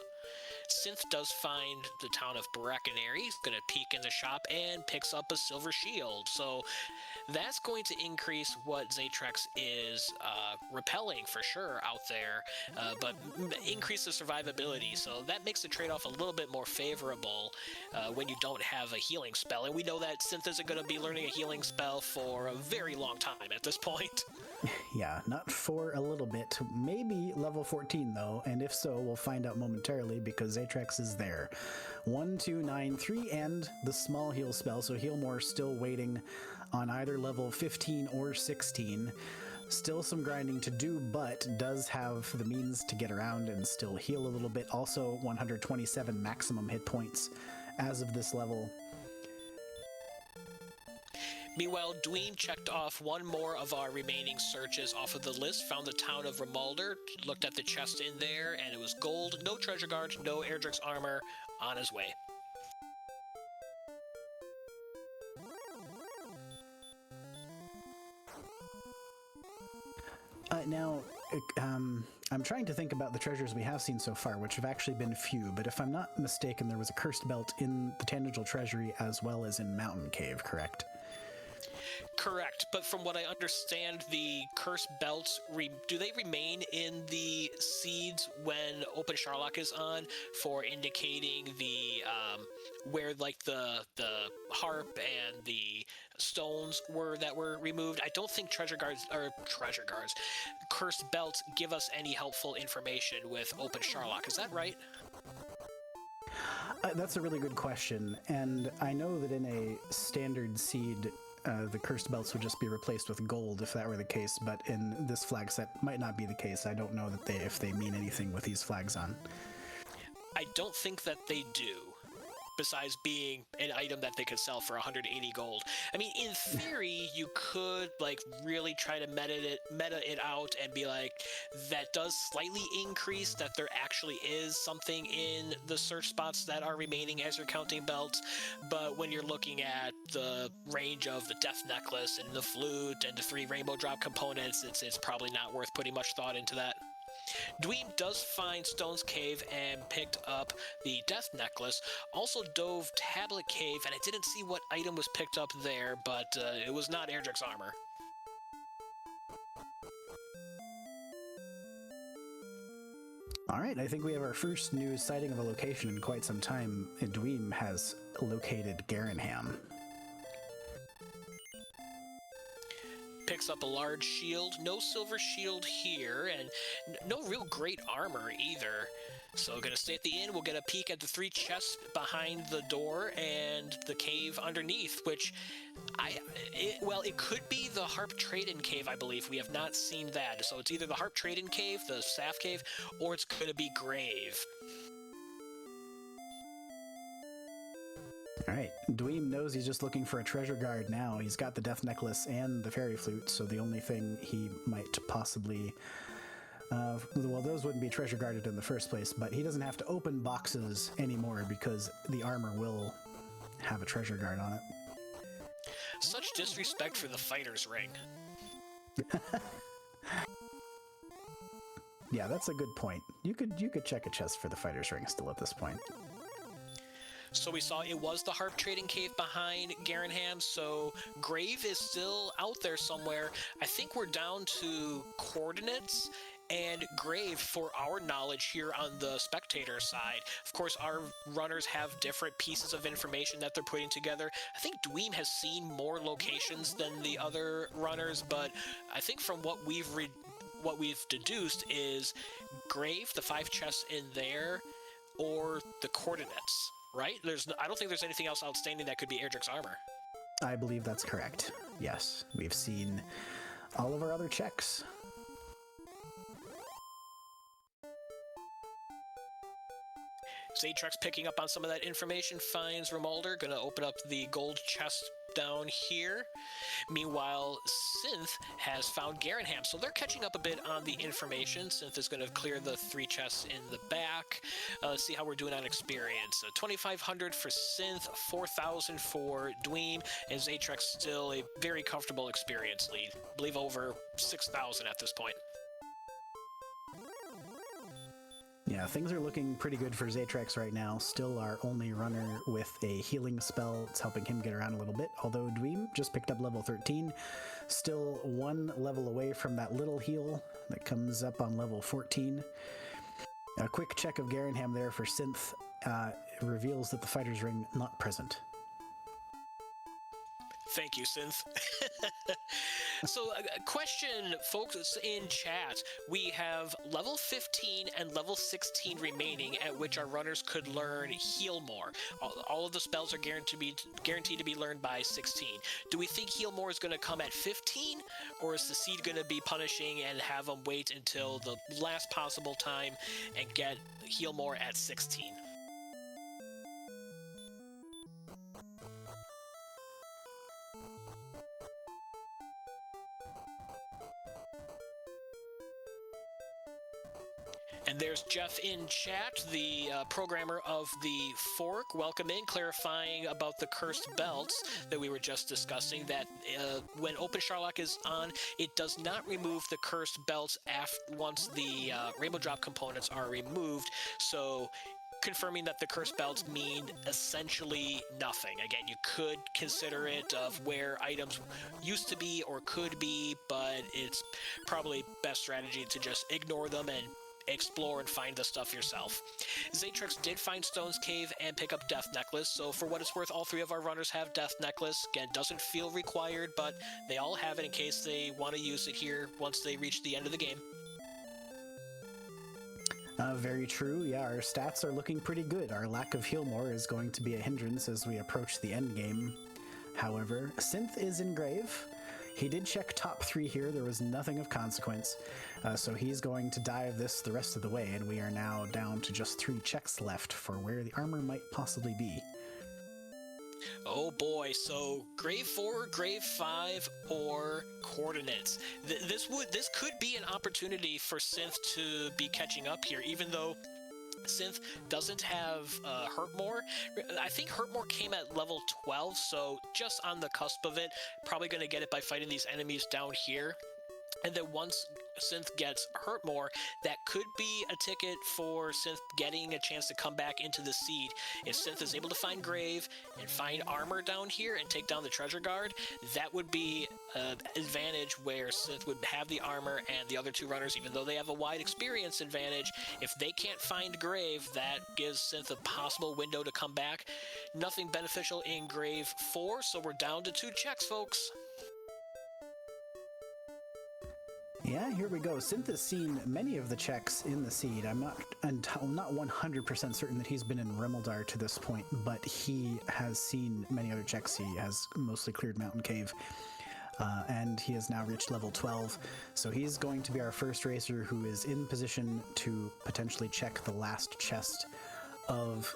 S2: Synth does find the town of Brackenary. He's going to peek in the shop and picks up a silver shield. So that's going to increase what Zatrex is repelling for sure out there, but increase the survivability. So that makes the trade-off a little bit more favorable when you don't have a healing spell. And we know that Synth isn't going to be learning a healing spell for a very long time at this point.
S1: Yeah, not for a little bit. Maybe level 14 though, and if so, we'll find out momentarily because Zatrex is there. 1, 2, 9, 3, and the small heal spell, so Heal More still waiting on either level 15 or 16. Still some grinding to do, but does have the means to get around and still heal a little bit. Also 127 maximum hit points as of this level.
S2: Meanwhile, Dweem checked off one more of our remaining searches off of the list, found the town of Rimuldar, looked at the chest in there, and it was gold, no treasure guard, no Erdrick's armor, on his way.
S1: Now, I'm trying to think about the treasures we have seen so far, which have actually been few, but if I'm not mistaken, there was a cursed belt in the Tangential Treasury as well as in Mountain Cave, correct?
S2: Correct, but from what I understand, the cursed belts, do they remain in the seeds when Open Sharlock is on for indicating the where like the harp and the stones were that were removed? I don't think treasure guards, cursed belts give us any helpful information with Open Sharlock. Is that right?
S1: That's a really good question, and I know that in a standard seed, the cursed belts would just be replaced with gold if that were the case, but in this flag set might not be the case. I don't know that if they mean anything with these flags on.
S2: I don't think that they do, besides being an item that they could sell for 180 gold. I mean, in theory, you could like really try to meta it out and be like, that does slightly increase that there actually is something in the search spots that are remaining as you're counting belts. But when you're looking at the range of the death necklace and the flute and the 3 rainbow drop components, it's probably not worth putting much thought into that. Dweem does find Stone's Cave and picked up the Death Necklace, also dove Tablet Cave, and I didn't see what item was picked up there, but it was not Erdrick's armor.
S1: All right, I think we have our first new sighting of a location in quite some time. Dweem has located Garenham.
S2: Picks up a large shield, no silver shield here, and no real great armor either. So gonna stay at the inn, we'll get a peek at the 3 chests behind the door and the cave underneath, which it could be the Harp Trade-In Cave, I believe. We have not seen that. So it's either the Harp Trade-In Cave, the Staff Cave, or it's gonna be Grave.
S1: All right, Dweem knows he's just looking for a treasure guard now. He's got the death necklace and the fairy flute, so the only thing he might possibly... well, those wouldn't be treasure guarded in the first place, but he doesn't have to open boxes anymore because the armor will have a treasure guard on it.
S2: Such disrespect for the fighter's ring.
S1: Yeah, that's a good point. You could check a chest for the fighter's ring still at this point.
S2: So we saw it was the Harp Trading Cave behind Garenham, so Grave is still out there somewhere. I think we're down to coordinates and Grave for our knowledge here on the spectator side. Of course, our runners have different pieces of information that they're putting together. I think Dweem has seen more locations than the other runners, but I think from what we've deduced is Grave, the 5 chests in there, or the coordinates. Right? I don't think there's anything else outstanding that could be Erdrick's armor.
S1: I believe that's correct. Yes, we've seen all of our other checks.
S2: Zatrex picking up on some of that information, finds Rimuldar, gonna open up the gold chest down here. Meanwhile, Synth has found Garenham, so they're catching up a bit on the information. Synth is going to clear the 3 chests in the back. Let's see how we're doing on experience. 2,500 for Synth, 4,000 for Dweem, and Zatrex still a very comfortable experience lead. I believe over 6,000 at this point.
S1: Yeah, things are looking pretty good for Zatrex right now. Still our only runner with a healing spell. It's helping him get around a little bit. Although Dweem just picked up level 13. Still 1 level away from that little heal that comes up on level 14. A quick check of Garenham there for Synth reveals that the fighter's ring not present.
S2: Thank you, Synth. So, a question, folks, in chat. We have level 15 and level 16 remaining at which our runners could learn Heal More. All of the spells are guaranteed to be learned by 16. Do we think Heal More is going to come at 15? Or is the seed going to be punishing and have them wait until the last possible time and get Heal More at 16? There's Jeff in chat, the programmer of the fork. Welcome in, clarifying about the cursed belts that we were just discussing, that when Open Sharlock is on, it does not remove the cursed belts once the Rainbow Drop components are removed. So confirming that the cursed belts mean essentially nothing. Again, you could consider it of where items used to be or could be, but it's probably best strategy to just ignore them and explore and find the stuff yourself. Zatrex did find Stone's Cave and pick up Death Necklace, so for what it's worth, all three of our runners have Death Necklace. Again, doesn't feel required, but they all have it in case they want to use it here once they reach the end of the game.
S1: Very true. Yeah, our stats are looking pretty good. Our lack of heal more is going to be a hindrance as we approach the end game. However, Synth is in grave. He did check top 3 here. There was nothing of consequence. So he's going to dive this the rest of the way, and we are now down to just 3 checks left for where the armor might possibly be.
S2: Oh boy, so grave 4, grave 5, or coordinates. This could be an opportunity for Synth to be catching up here, even though Synth doesn't have Hurtmore. I think Hurtmore came at level 12, so just on the cusp of it. Probably going to get it by fighting these enemies down here. And then once Synth gets Hurtmore, that could be a ticket for Synth getting a chance to come back into the seed. If Synth is able to find Grave and find armor down here and take down the treasure guard, that would be an advantage where Synth would have the armor and the other 2 runners, even though they have a wide experience advantage, if they can't find Grave, that gives Synth a possible window to come back. Nothing beneficial in Grave 4, so we're down to 2 checks, folks.
S1: Yeah, here we go. Synth has seen many of the checks in the seed. I'm not 100% certain that he's been in Remeldar to this point, but he has seen many other checks. He has mostly cleared Mountain Cave, and he has now reached level 12. So he's going to be our first racer who is in position to potentially check the last chest of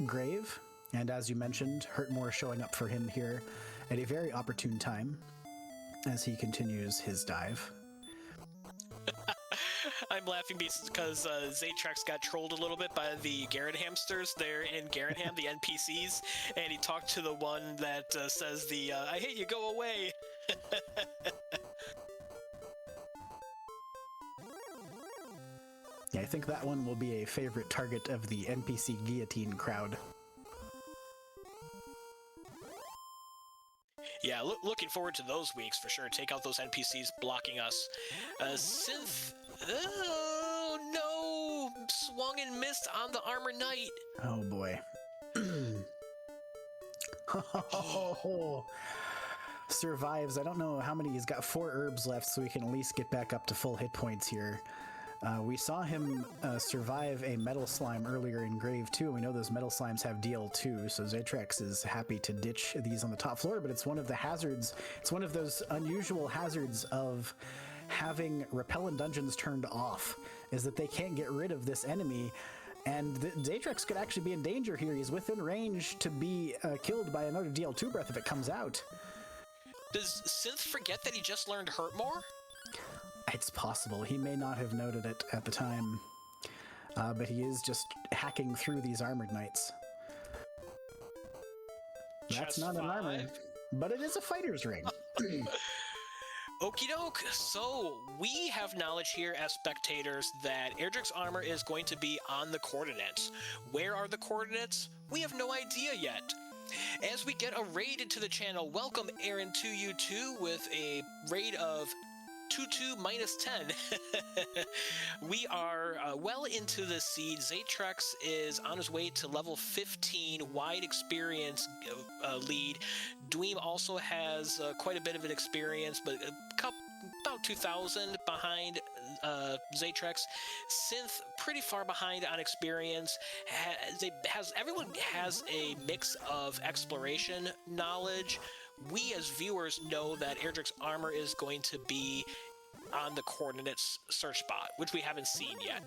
S1: Grave. And as you mentioned, Hurtmore showing up for him here at a very opportune time as he continues his dive.
S2: I'm laughing because Zatrex got trolled a little bit by the Garrett hamsters there in Garrettham, the NPCs, and he talked to the one that says I hate you, go away.
S1: Yeah, I think that one will be a favorite target of the NPC guillotine crowd.
S2: Yeah, looking forward to those weeks for sure. Take out those NPCs blocking us. Synth... Oh, no! Swung and missed on the Armor Knight.
S1: Oh, boy. Survives. I don't know how many. He's got 4 herbs left, so we can at least get back up to full hit points here. We saw him survive a metal slime earlier in Grave 2, and we know those metal slimes have DL2, so Zatrex is happy to ditch these on the top floor, but it's one of the hazards, it's one of those unusual hazards of having repellent dungeons turned off, is that they can't get rid of this enemy, and Zatrex could actually be in danger here. He's within range to be killed by another DL2 breath if it comes out.
S2: Does Synth forget that he just learned Hurtmore?
S1: It's possible. He may not have noted it at the time, but he is just hacking through these armored knights. That's not an armor, but it is a fighter's ring.
S2: Okie doke. So we have knowledge here as spectators that Erdrick's armor is going to be on the coordinates. Where are the coordinates? We have no idea yet. As we get a raid into the channel, welcome Aaron2U2 with a raid of 2-2 minus 10. We are well into the seed. Zatrex is on his way to level 15, wide experience lead. Dweem also has quite a bit of an experience, but about 2,000 behind Zatrex. Synth pretty far behind on experience. Everyone has a mix of exploration knowledge. We as viewers know that Erdrick's armor is going to be on the coordinates search spot, which we haven't seen yet.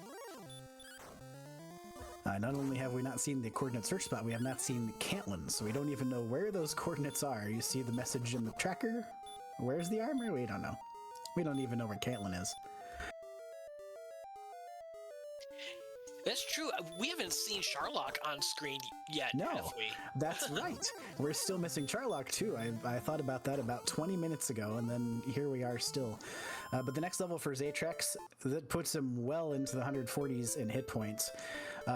S1: Not only have we not seen the coordinate search spot, we have not seen Cantlin, so we don't even know where those coordinates are. You see the message in the tracker? Where's the armor? We don't know. We don't even know where Cantlin is.
S2: That's true. We haven't seen Charlock on screen yet, have
S1: No,
S2: we?
S1: that's right. We're still missing Charlock too. I thought about that about 20 minutes ago, and then here we are still. But the next level for Zatrex, that puts him well into the 140s in hit points.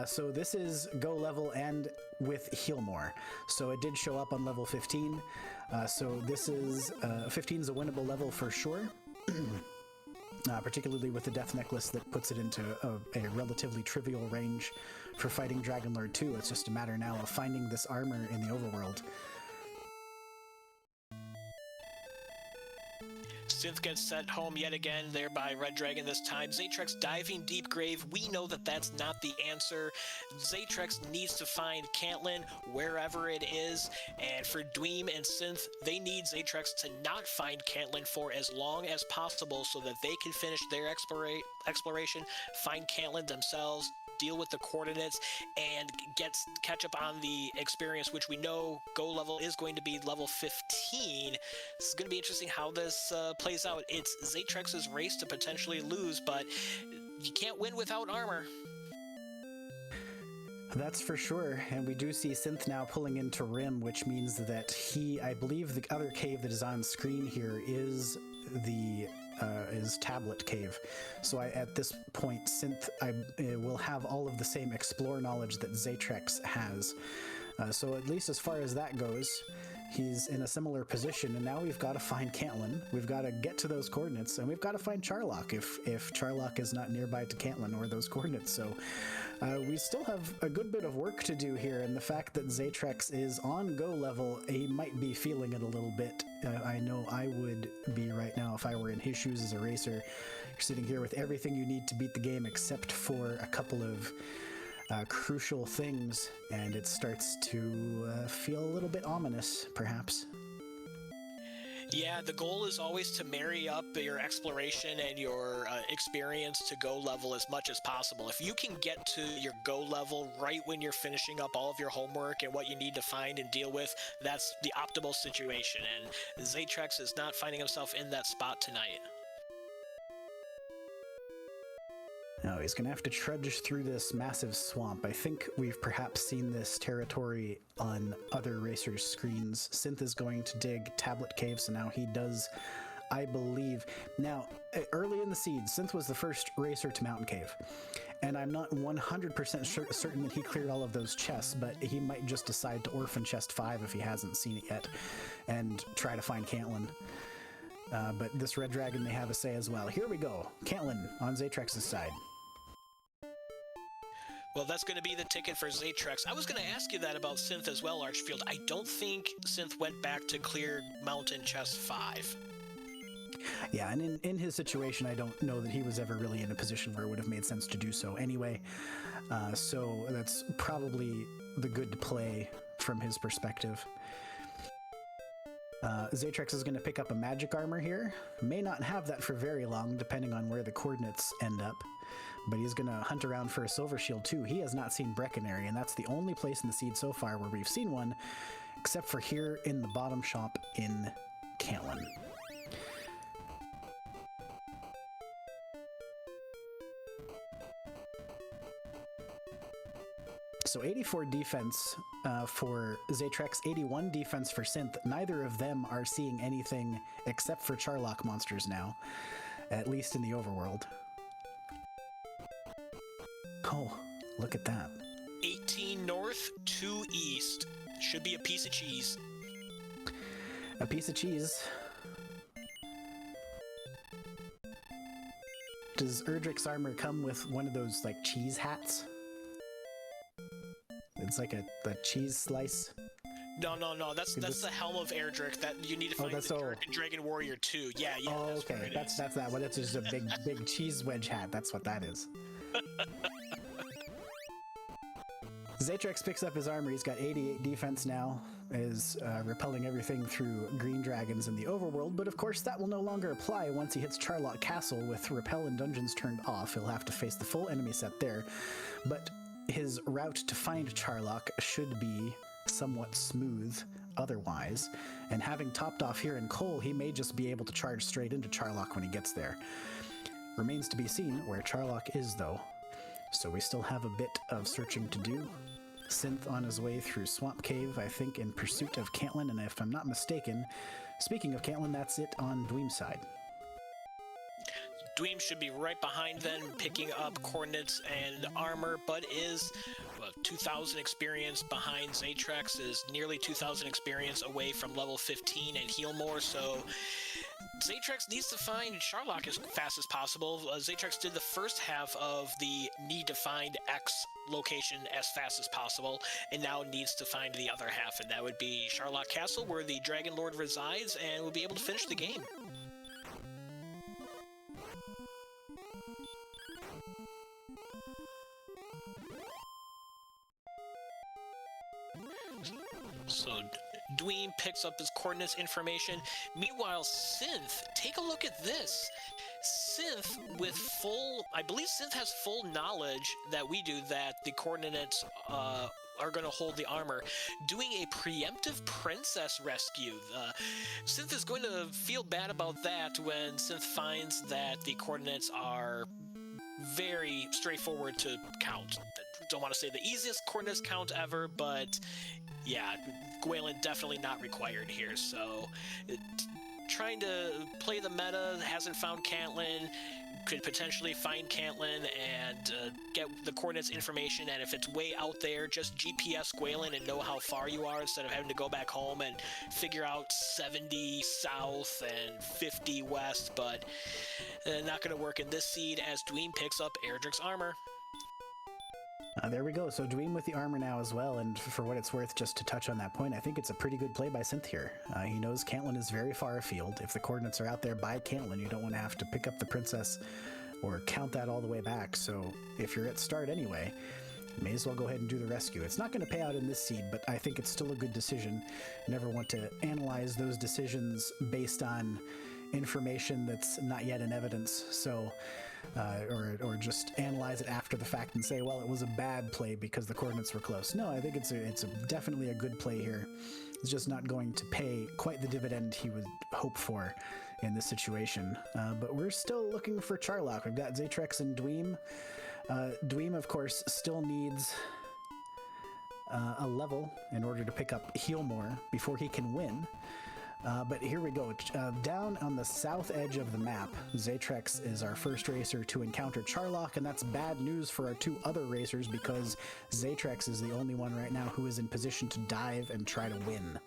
S1: So this is go level and with heal more. So it did show up on level 15. So this is 15 is a winnable level for sure. Particularly with the Death Necklace that puts it into a relatively trivial range for fighting Dragonlord 2. It's just a matter now of finding this armor in the overworld.
S2: Synth gets sent home yet again there by Red Dragon this time. Zatrex diving deep grave. We know that that's not the answer. Zatrex needs to find Caitlyn wherever it is. And for Dweem and Synth, they need Zatrex to not find Caitlyn for as long as possible so that they can finish their exploration, find Caitlyn themselves, deal with the coordinates, and catch up on the experience, which we know go level is going to be level 15. This is going to be interesting how this plays out. It's Zatrex's race to potentially lose, but you can't win without armor.
S1: That's for sure, and we do see Synth now pulling into Rim, which means that I believe the other cave that is on screen here is the Tablet Cave. So at this point, Synth will have all of the same explore knowledge that Zatrex has. So at least as far as that goes, he's in a similar position, and now we've got to find Caitlyn. We've got to get to those coordinates, and we've got to find Charlock if Charlock is not nearby to Caitlyn or those coordinates. So we still have a good bit of work to do here, and the fact that Zatrex is on go level, he might be feeling it a little bit. I know I would be right now if I were in his shoes as a racer. You're sitting here with everything you need to beat the game except for a couple of crucial things, and it starts to feel a little bit ominous, perhaps.
S2: Yeah, the goal is always to marry up your exploration and your experience to go level as much as possible. If you can get to your go level right when you're finishing up all of your homework and what you need to find and deal with, that's the optimal situation, and Zatrex is not finding himself in that spot tonight.
S1: No, he's going to have to trudge through this massive swamp. I think we've perhaps seen this territory on other racers' screens. Synth is going to dig Tablet Cave, so now he does, I believe. Now, early in the seed, Synth was the first racer to Mountain Cave, and I'm not 100% certain that he cleared all of those chests, but he might just decide to orphan chest 5 if he hasn't seen it yet, and try to find Caitlyn. But this Red Dragon may have a say as well. Here we go. Caitlyn on Zatrex's side.
S2: Well, that's going to be the ticket for Zatrex. I was going to ask you that about Synth as well, Archfield. I don't think Synth went back to clear Mountain Chest 5.
S1: Yeah, and in his situation, I don't know that he was ever really in a position where it would have made sense to do so anyway. So that's probably the good play from his perspective. Zatrex is going to pick up a magic armor here. May not have that for very long, depending on where the coordinates end up. But he's going to hunt around for a silver shield too. He has not seen Breckenary, and that's the only place in the seed so far where we've seen one, except for here in the bottom shop in Caitlyn. So 84 defense for Zatrex, 81 defense for Synth. Neither of them are seeing anything except for Charlock monsters now, at least in the overworld. Oh, look at that.
S2: 18 north, 2 east. Should be a piece of cheese.
S1: A piece of cheese. Does Erdrick's armor come with one of those, like, cheese hats? It's like a cheese slice.
S2: No. That's the helm of Erdrick that you need to find in Dragon Warrior 2. Yeah.
S1: Oh, okay. That's that one. It's just a big cheese wedge hat. That's what that is. Zatrex picks up his armor. He's got 88 defense now, is repelling everything through green dragons in the overworld, but of course that will no longer apply once he hits Charlock Castle with repel and dungeons turned off. He'll have to face the full enemy set there, but his route to find Charlock should be somewhat smooth otherwise, and having topped off here in Cole, he may just be able to charge straight into Charlock when he gets there. Remains to be seen where Charlock is, though. So we still have a bit of searching to do. Synth on his way through Swamp Cave, I think, in pursuit of Cantlin, and if I'm not mistaken, speaking of Cantlin, that's it on Dweem's side.
S2: Dweem should be right behind them, picking up coordinates and armor, but is 2,000 experience behind Zatrex, is nearly 2,000 experience away from level 15 and heal more, so Zatrex needs to find Charlock as fast as possible. Zatrex did the first half of the need to find X location as fast as possible, and now needs to find the other half, and that would be Charlock Castle, where the Dragon Lord resides, and will be able to finish the game. So Dweem picks up his coordinates information. Meanwhile, Synth, take a look at this. Synth with full, I believe Synth has full knowledge that we do that the coordinates are going to hold the armor, doing a preemptive princess rescue. Synth is going to feel bad about that when Synth finds that the coordinates are very straightforward to count. Don't want to say the easiest coordinates count ever, but yeah, Gwaelin definitely not required here. So trying to play the meta, hasn't found Cantlin, could potentially find Cantlin and get the coordinates information, and if it's way out there, just GPS Gwaelin and know how far you are instead of having to go back home and figure out 70 south and 50 west, but not going to work in this seed as Dweem picks up Erdrick's armor.
S1: There we go. So Dweem with the armor now as well, and for what it's worth, just to touch on that point, I think it's a pretty good play by Synth here. He knows Cantlin is very far afield. If the coordinates are out there by Cantlin, you don't want to have to pick up the princess or count that all the way back. So if you're at start anyway, you may as well go ahead and do the rescue. It's not going to pay out in this seed, but I think it's still a good decision. You never want to analyze those decisions based on information that's not yet in evidence. So or just analyze it after the fact and say, well, it was a bad play because the coordinates were close. No, I think it's definitely a good play here. It's just not going to pay quite the dividend he would hope for in this situation. But we're still looking for Charlock. We've got Zatrex and Dweem. Dweem, of course, still needs a level in order to pick up Heal More before he can win. But here we go. Down on the south edge of the map, Zatrex is our first racer to encounter Charlock, and that's bad news for our two other racers because Zatrex is the only one right now who is in position to dive and try to win.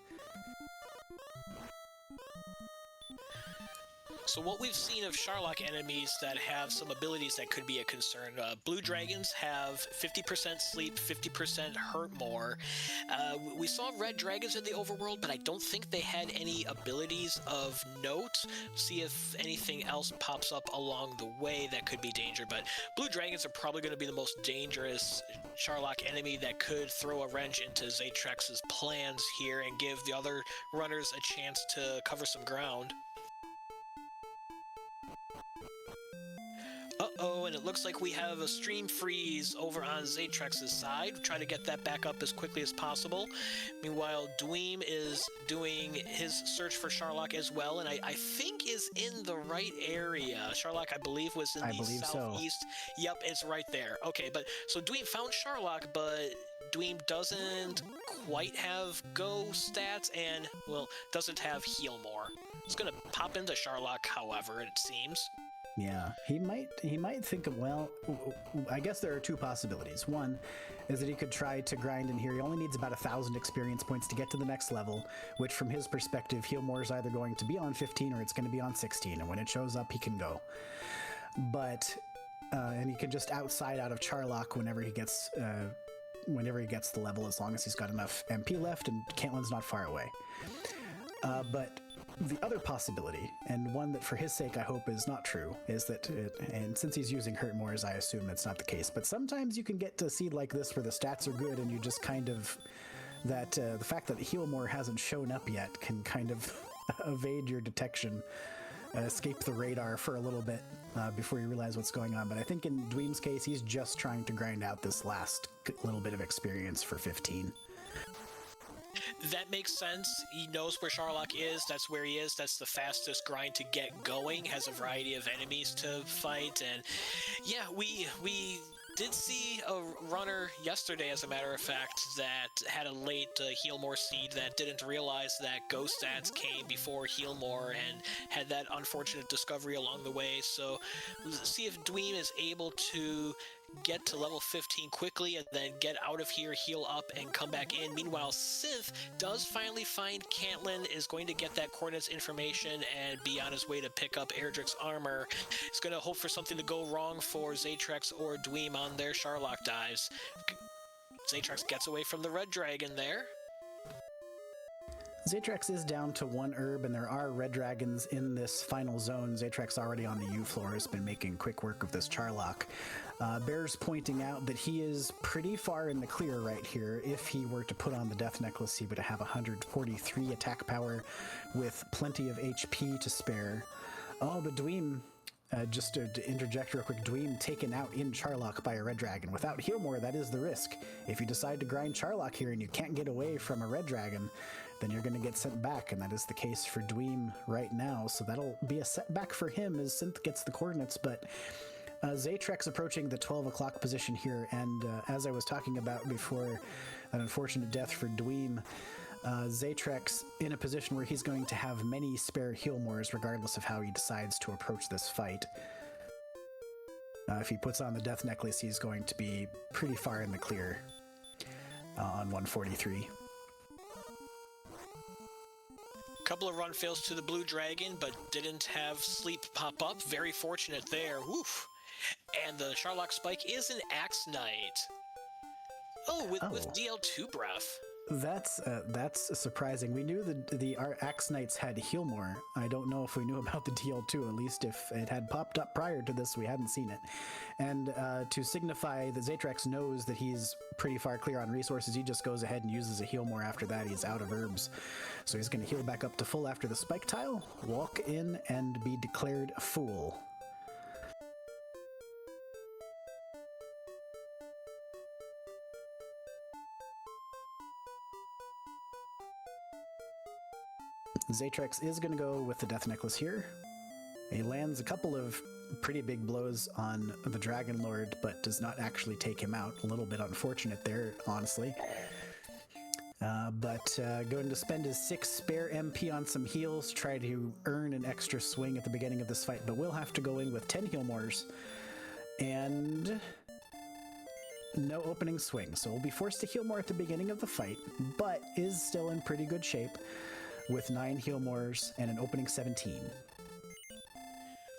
S2: So what we've seen of Charlock enemies that have some abilities that could be a concern. Blue dragons have 50% sleep, 50% hurt more. We saw red dragons in the overworld, but I don't think they had any abilities of note. See if anything else pops up along the way that could be danger. But blue dragons are probably going to be the most dangerous Charlock enemy that could throw a wrench into Zatrex's plans here and give the other runners a chance to cover some ground. Uh-oh, and it looks like we have a stream freeze over on Zatrex's side. Try to get that back up as quickly as possible. Meanwhile, Dweem is doing his search for Charlock as well, and I think is in the right area. Charlock, I believe, was in the southeast. So. Yep, it's right there. Okay, but so Dweem found Charlock, but Dweem doesn't quite have go stats and, well, doesn't have heal more. It's going to pop into Charlock, however, it seems.
S1: Yeah, he might think of, well, I guess there are two possibilities. One is that he could try to grind in here. He only needs about 1,000 experience points to get to the next level, which from his perspective, Heal More is either going to be on 15 or it's going to be on 16, and when it shows up, he can go. But, and he can just outside out of Charlock whenever he gets the level, as long as he's got enough MP left and Cantlin's not far away. But the other possibility, and one that for his sake I hope is not true, is that, and since he's using Hurt More, as I assume that's not the case, but sometimes you can get to a seed like this where the stats are good and you just kind of, the fact that Heal More hasn't shown up yet can kind of evade your detection, escape the radar for a little bit before you realize what's going on. But I think in Dweem's case, he's just trying to grind out this last little bit of experience for 15.
S2: That makes sense. He knows where Charlock is. That's where he is. That's the fastest grind to get going. Has a variety of enemies to fight. And yeah, we Did see a runner yesterday, as a matter of fact, that had a late Healmore seed that didn't realize that Ghost Stats came before Healmore and had that unfortunate discovery along the way. So let's see if Dweem is able to get to level 15 quickly and then get out of here, heal up, and come back in. Meanwhile, Synth does finally find Cantlin, is going to get that coordinates information and be on his way to pick up Erdrick's armor. He's going to hope for something to go wrong for Zatrex or Dweem on their Sharlock dives. Zatrex gets away from the red dragon there.
S1: Zatrex is down to 1 herb, and there are red dragons in this final zone. Zatrex already on the U floor has been making quick work of this Charlock. Bear's pointing out that he is pretty far in the clear right here. If he were to put on the Death Necklace, he would have 143 attack power with plenty of HP to spare. Oh, but Dweem, just to interject real quick, Dweem taken out in Charlock by a red dragon. Without Healmore, that is the risk. If you decide to grind Charlock here and you can't get away from a red dragon, then you're going to get sent back, and that is the case for Dweem right now. So that'll be a setback for him as Synth gets the coordinates, but Zatrex approaching the 12 o'clock position here, and as I was talking about before, an unfortunate death for Dweem, Zatrex in a position where he's going to have many spare Healmores regardless of how he decides to approach this fight. If he puts on the Death Necklace, he's going to be pretty far in the clear on 143.
S2: Couple of run fails to the blue dragon, but didn't have sleep pop up. Very fortunate there. Woof. And the Sharlock Spike is an Axe Knight. With DL2 breath.
S1: That's surprising. We knew our Axe Knights had Healmore. I don't know if we knew about the DL2, at least if it had popped up prior to this, we hadn't seen it. And to signify that Zatrex knows that he's pretty far clear on resources, he just goes ahead and uses a Healmore after that. He's out of herbs. So he's going to heal back up to full after the Spike Tile, walk in, and be declared a fool. Zatrex is going to go with the Death Necklace here. He lands a couple of pretty big blows on the Dragon Lord, but does not actually take him out. A little bit unfortunate there, honestly. But going to spend his 6 spare MP on some heals, try to earn an extra swing at the beginning of this fight, but will have to go in with 10 Healmores. And no opening swing, so we'll be forced to heal more at the beginning of the fight, but is still in pretty good shape with 9 Healmores and an opening 17.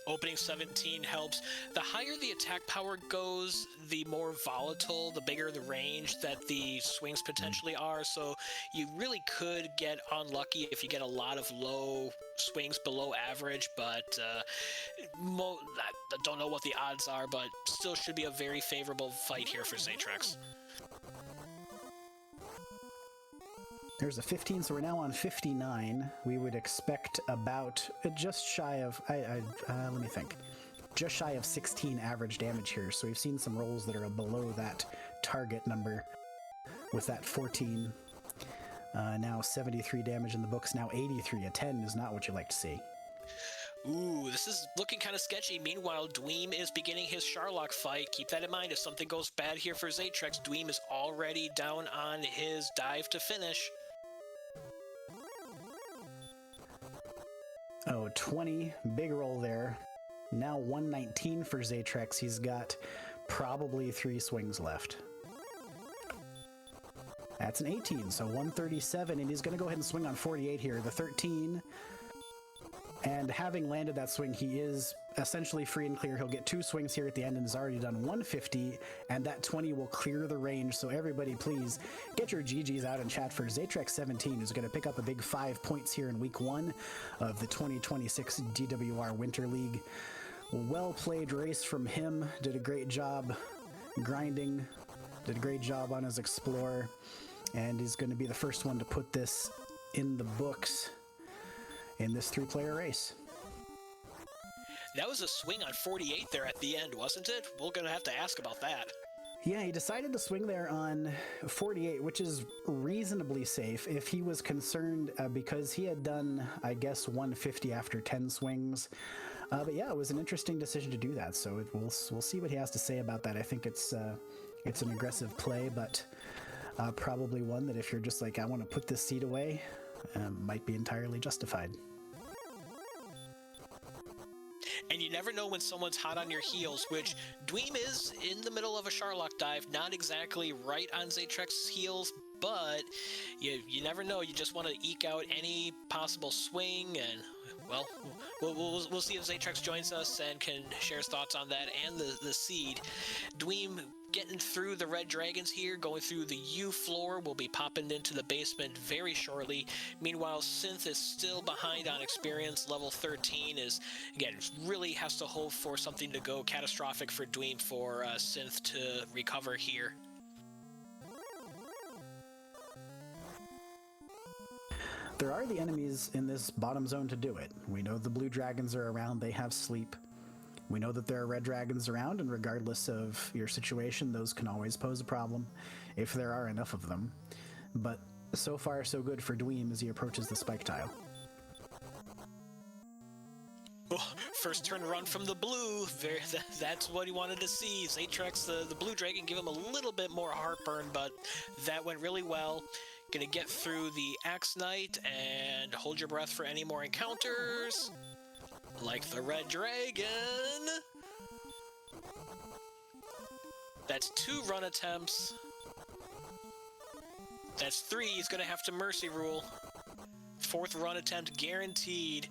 S2: Opening 17 helps. The higher the attack power goes, the more volatile, the bigger the range that the swings potentially are, so you really could get unlucky if you get a lot of low swings below average, but I don't know what the odds are, but still should be a very favorable fight here for Zatrex.
S1: There's a 15, so we're now on 59. We would expect about just shy of, let me think, just shy of 16 average damage here. So we've seen some rolls that are below that target number with that 14. Now 73 damage in the books, now 83. A 10 is not what you like to see.
S2: Ooh, this is looking kind of sketchy. Meanwhile, Dweem is beginning his Sharlock fight. Keep that in mind. If something goes bad here for Zatrex, Dweem is already down on his dive to finish.
S1: Oh, 20, big roll there. Now 119 for Zatrex. He's got probably 3 swings left. That's an 18, so 137, and he's going to go ahead and swing on 48 here. The 13, and having landed that swing, he is essentially free and clear. He'll get 2 swings here at the end and has already done 150, and that 20 will clear the range. So everybody, please get your GGs out in chat for Zatrex17, who's going to pick up a big 5 points here in week 1 of the 2026 DWR Winter League. Well played race from him. Did a great job grinding. Did a great job on his Explorer. And he's going to be the first one to put this in the books in this 3-player race.
S2: That was a swing on 48 there at the end, wasn't it? We're going to have to ask about that.
S1: Yeah, he decided to swing there on 48, which is reasonably safe. If he was concerned because he had done, I guess, 150 after 10 swings, But yeah, it was an interesting decision to do that. So we'll see what he has to say about that. I think it's an aggressive play, but probably one that if you're just like, I want to put this seed away, might be entirely justified.
S2: And you never know when someone's hot on your heels, which Dweem is in the middle of a Charlock dive, not exactly right on Zatrex's heels, but you never know. You just want to eke out any possible swing, and well, we'll see if Zatrex joins us and can share his thoughts on that and the seed. Dweem getting through the red dragons here, going through the U floor. We'll be popping into the basement very shortly. Meanwhile, Synth is still behind on experience. Level 13 is, again, really has to hope for something to go catastrophic for Dweem for Synth to recover here.
S1: There are the enemies in this bottom zone to do it. We know the blue dragons are around, they have sleep. We know that there are red dragons around, and regardless of your situation, those can always pose a problem if there are enough of them. But so far, so good for Dweem as he approaches the spike tile.
S2: Oh, first turn run from the blue. That's what he wanted to see. Zatrex, the blue dragon, give him a little bit more heartburn, but that went really well. Gonna get through the Axe Knight and hold your breath for any more encounters. Like the red dragon. That's 2 run attempts. That's 3. He's gonna have to mercy rule. 4th run attempt guaranteed.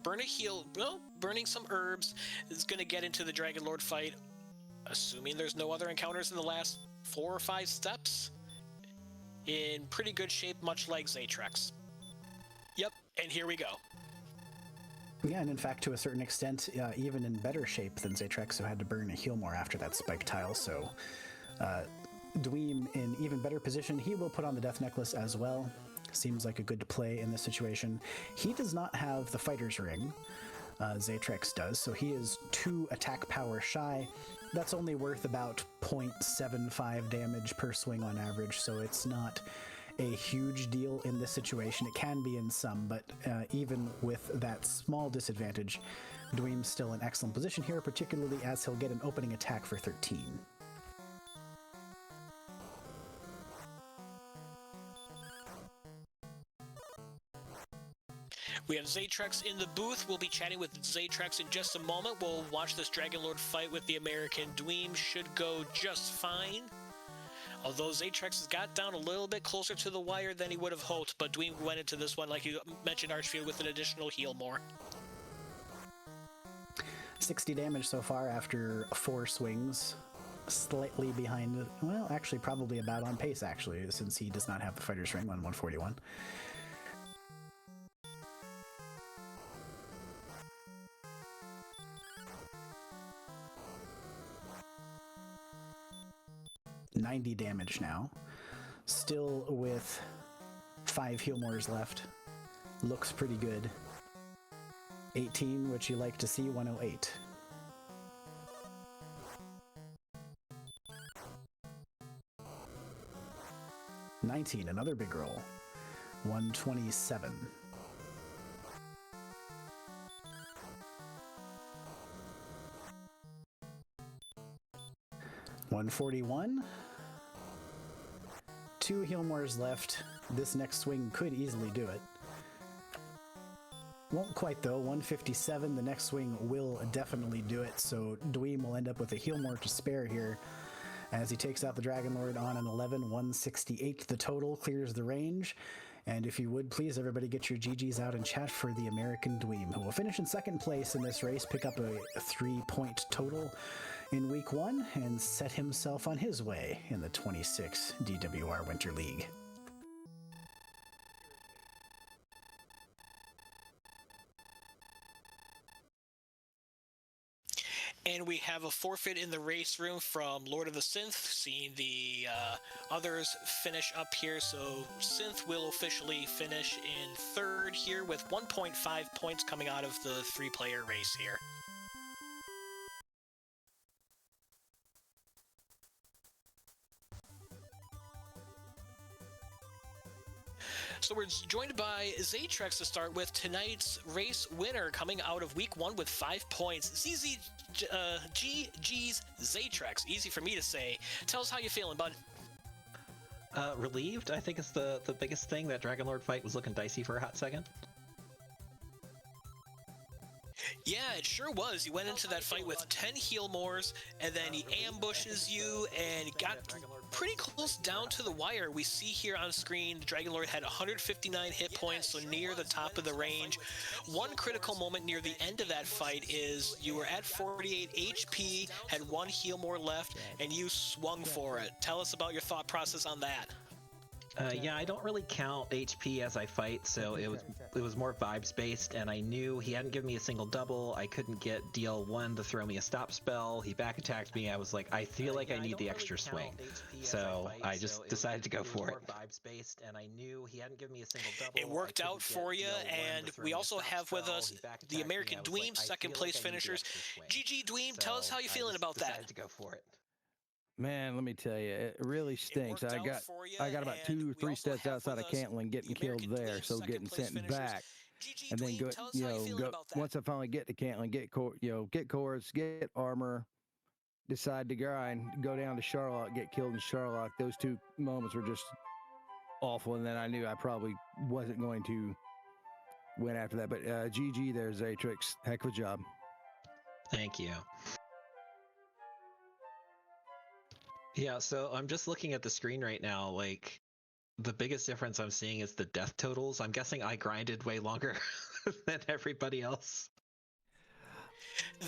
S2: Burn a heal, well, burning some herbs is gonna get into the Dragon Lord fight. Assuming there's no other encounters in the last 4 or 5 steps. In pretty good shape, much like Zatrex. Yep, and here we go.
S1: Yeah, and in fact, to a certain extent, even in better shape than Zatrex, who had to burn a heal more after that spike tile. So, Dweem in even better position. He will put on the Death Necklace as well. Seems like a good play in this situation. He does not have the Fighter's Ring. Zatrex does, so he is 2 attack power shy. That's only worth about 0.75 damage per swing on average, so it's not a huge deal in this situation. It can be in some, but even with that small disadvantage, Dweem's still in excellent position here, particularly as he'll get an opening attack for 13.
S2: We have Zatrex in the booth. We'll be chatting with Zatrex in just a moment. We'll watch this Dragon Lord fight with the American. Dweem should go just fine. Although Zatrex has got down a little bit closer to the wire than he would have hoped, but Dweem went into this one, like you mentioned, Archfield, with an additional heal more.
S1: 60 damage so far after 4 swings. Slightly behind, well, actually probably about on pace, actually, since he does not have the Fighter's Ring on 141. $90 damage now. Still with 5 heal mores left. Looks pretty good. 18, which you like to see, 108. $19, another big roll. 127. $141. 2 heal mores left. This next swing could easily do it. Won't quite though. 157. The next swing will definitely do it. So Dweem will end up with a heal more to spare here as he takes out the Dragon Lord on an 11. 168 the total, clears the range. And if you would, please, everybody get your GGs out and chat for the American Dweem, who will finish in 2nd place in this race, pick up a 3-point total in week 1, and set himself on his way in the 26 DWR Winter League.
S2: And we have a forfeit in the race room from Lord of the Synth, seeing the others finish up here. So Synth will officially finish in 3rd here with 1.5 points coming out of the 3-player race here. So we're joined by Zatrex to start with, tonight's race winner coming out of week 1 with 5 points. GG's Zatrex. Easy for me to say. Tell us how you feeling, bud.
S3: Relieved, I think, is the biggest thing. That Dragonlord fight was looking dicey for a hot second.
S2: Yeah, it sure was. You went into that fight with 10 heal mores, and then he ambushes you and got pretty close down to the wire. We see here on screen, the Dragonlord had 159 hit points, so near the top of the range. One critical moment near the end of that fight is you were at 48 HP, had 1 heal more left, and you swung for it. Tell us about your thought process on that.
S3: Yeah, I don't really count HP as I fight, so it was more vibes based, and I knew he hadn't given me a single double. I couldn't get DL1 to throw me a stop spell. He back attacked me. I was like, I feel like I need the extra swing, so I just decided to go for it.
S2: It worked out for you, and we also have with us the American Dweem second place finishers. GG Dweem, tell us how you feeling about that.
S4: Man, let me tell you, it really stinks. I got about 2 or 3 steps outside of Cantling, getting killed there, so getting sent back, and then go, once I finally get to Cantling, get cores, get armor, decide to grind, go down to Charlotte, get killed in Charlotte. Those 2 moments were just awful, and then I knew I probably wasn't going to win after that. But GG there, Zatrex, heck of a job.
S3: Thank you. Yeah, so I'm just looking at the screen right now. Like, the biggest difference I'm seeing is the death totals. I'm guessing I grinded way longer than everybody else.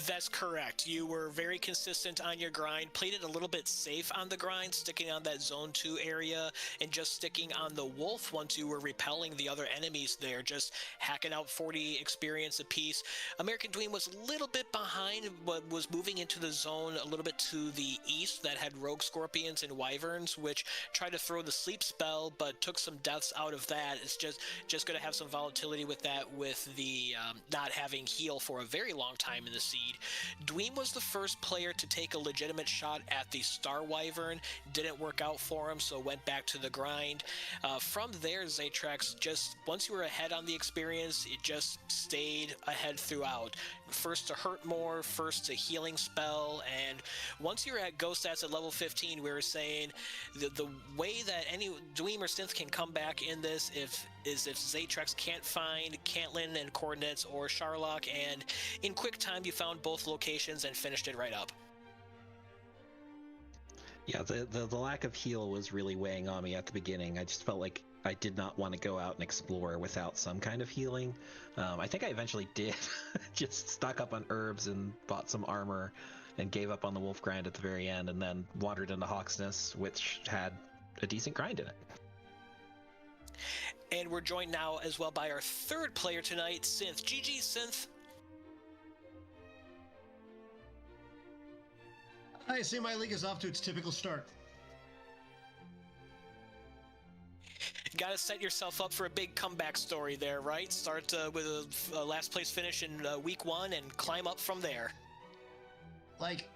S2: That's correct. You were very consistent on your grind, played it a little bit safe on the grind, sticking on that zone 2 area and just sticking on the wolf once you were repelling the other enemies there, just hacking out 40 experience apiece. American Dweem was a little bit behind, but was moving into the zone a little bit to the east that had rogue scorpions and wyverns, which tried to throw the sleep spell, but took some deaths out of that. It's just going to have some volatility with that, with the not having heal for a very long time in the seed. Dweem was the first player to take a legitimate shot at the Star Wyvern. Didn't work out for him, so went back to the grind. From there, Zatrex, just once you were ahead on the experience, it just stayed ahead throughout. First to hurt more, first to healing spell, and once you're at Ghost Stats at level 15, we were saying the way that any Dweem or Synth can come back in this is if Zatrex can't find Cantlin and Coordinates or Charlock, and in quick time you found both locations and finished it right up.
S3: Yeah, the lack of heal was really weighing on me at the beginning. I just felt like I did not want to go out and explore without some kind of healing. I think I eventually did. Just stock up on herbs and bought some armor and gave up on the wolf grind at the very end, and then wandered into Hawksness, which had a decent grind in it.
S2: And we're joined now as well by our third player tonight, Synth. GG, Synth.
S5: I assume my league is off to its typical start.
S2: You got to set yourself up for a big comeback story there, right? Start with a last place finish in week 1 and climb up from there.
S5: Like,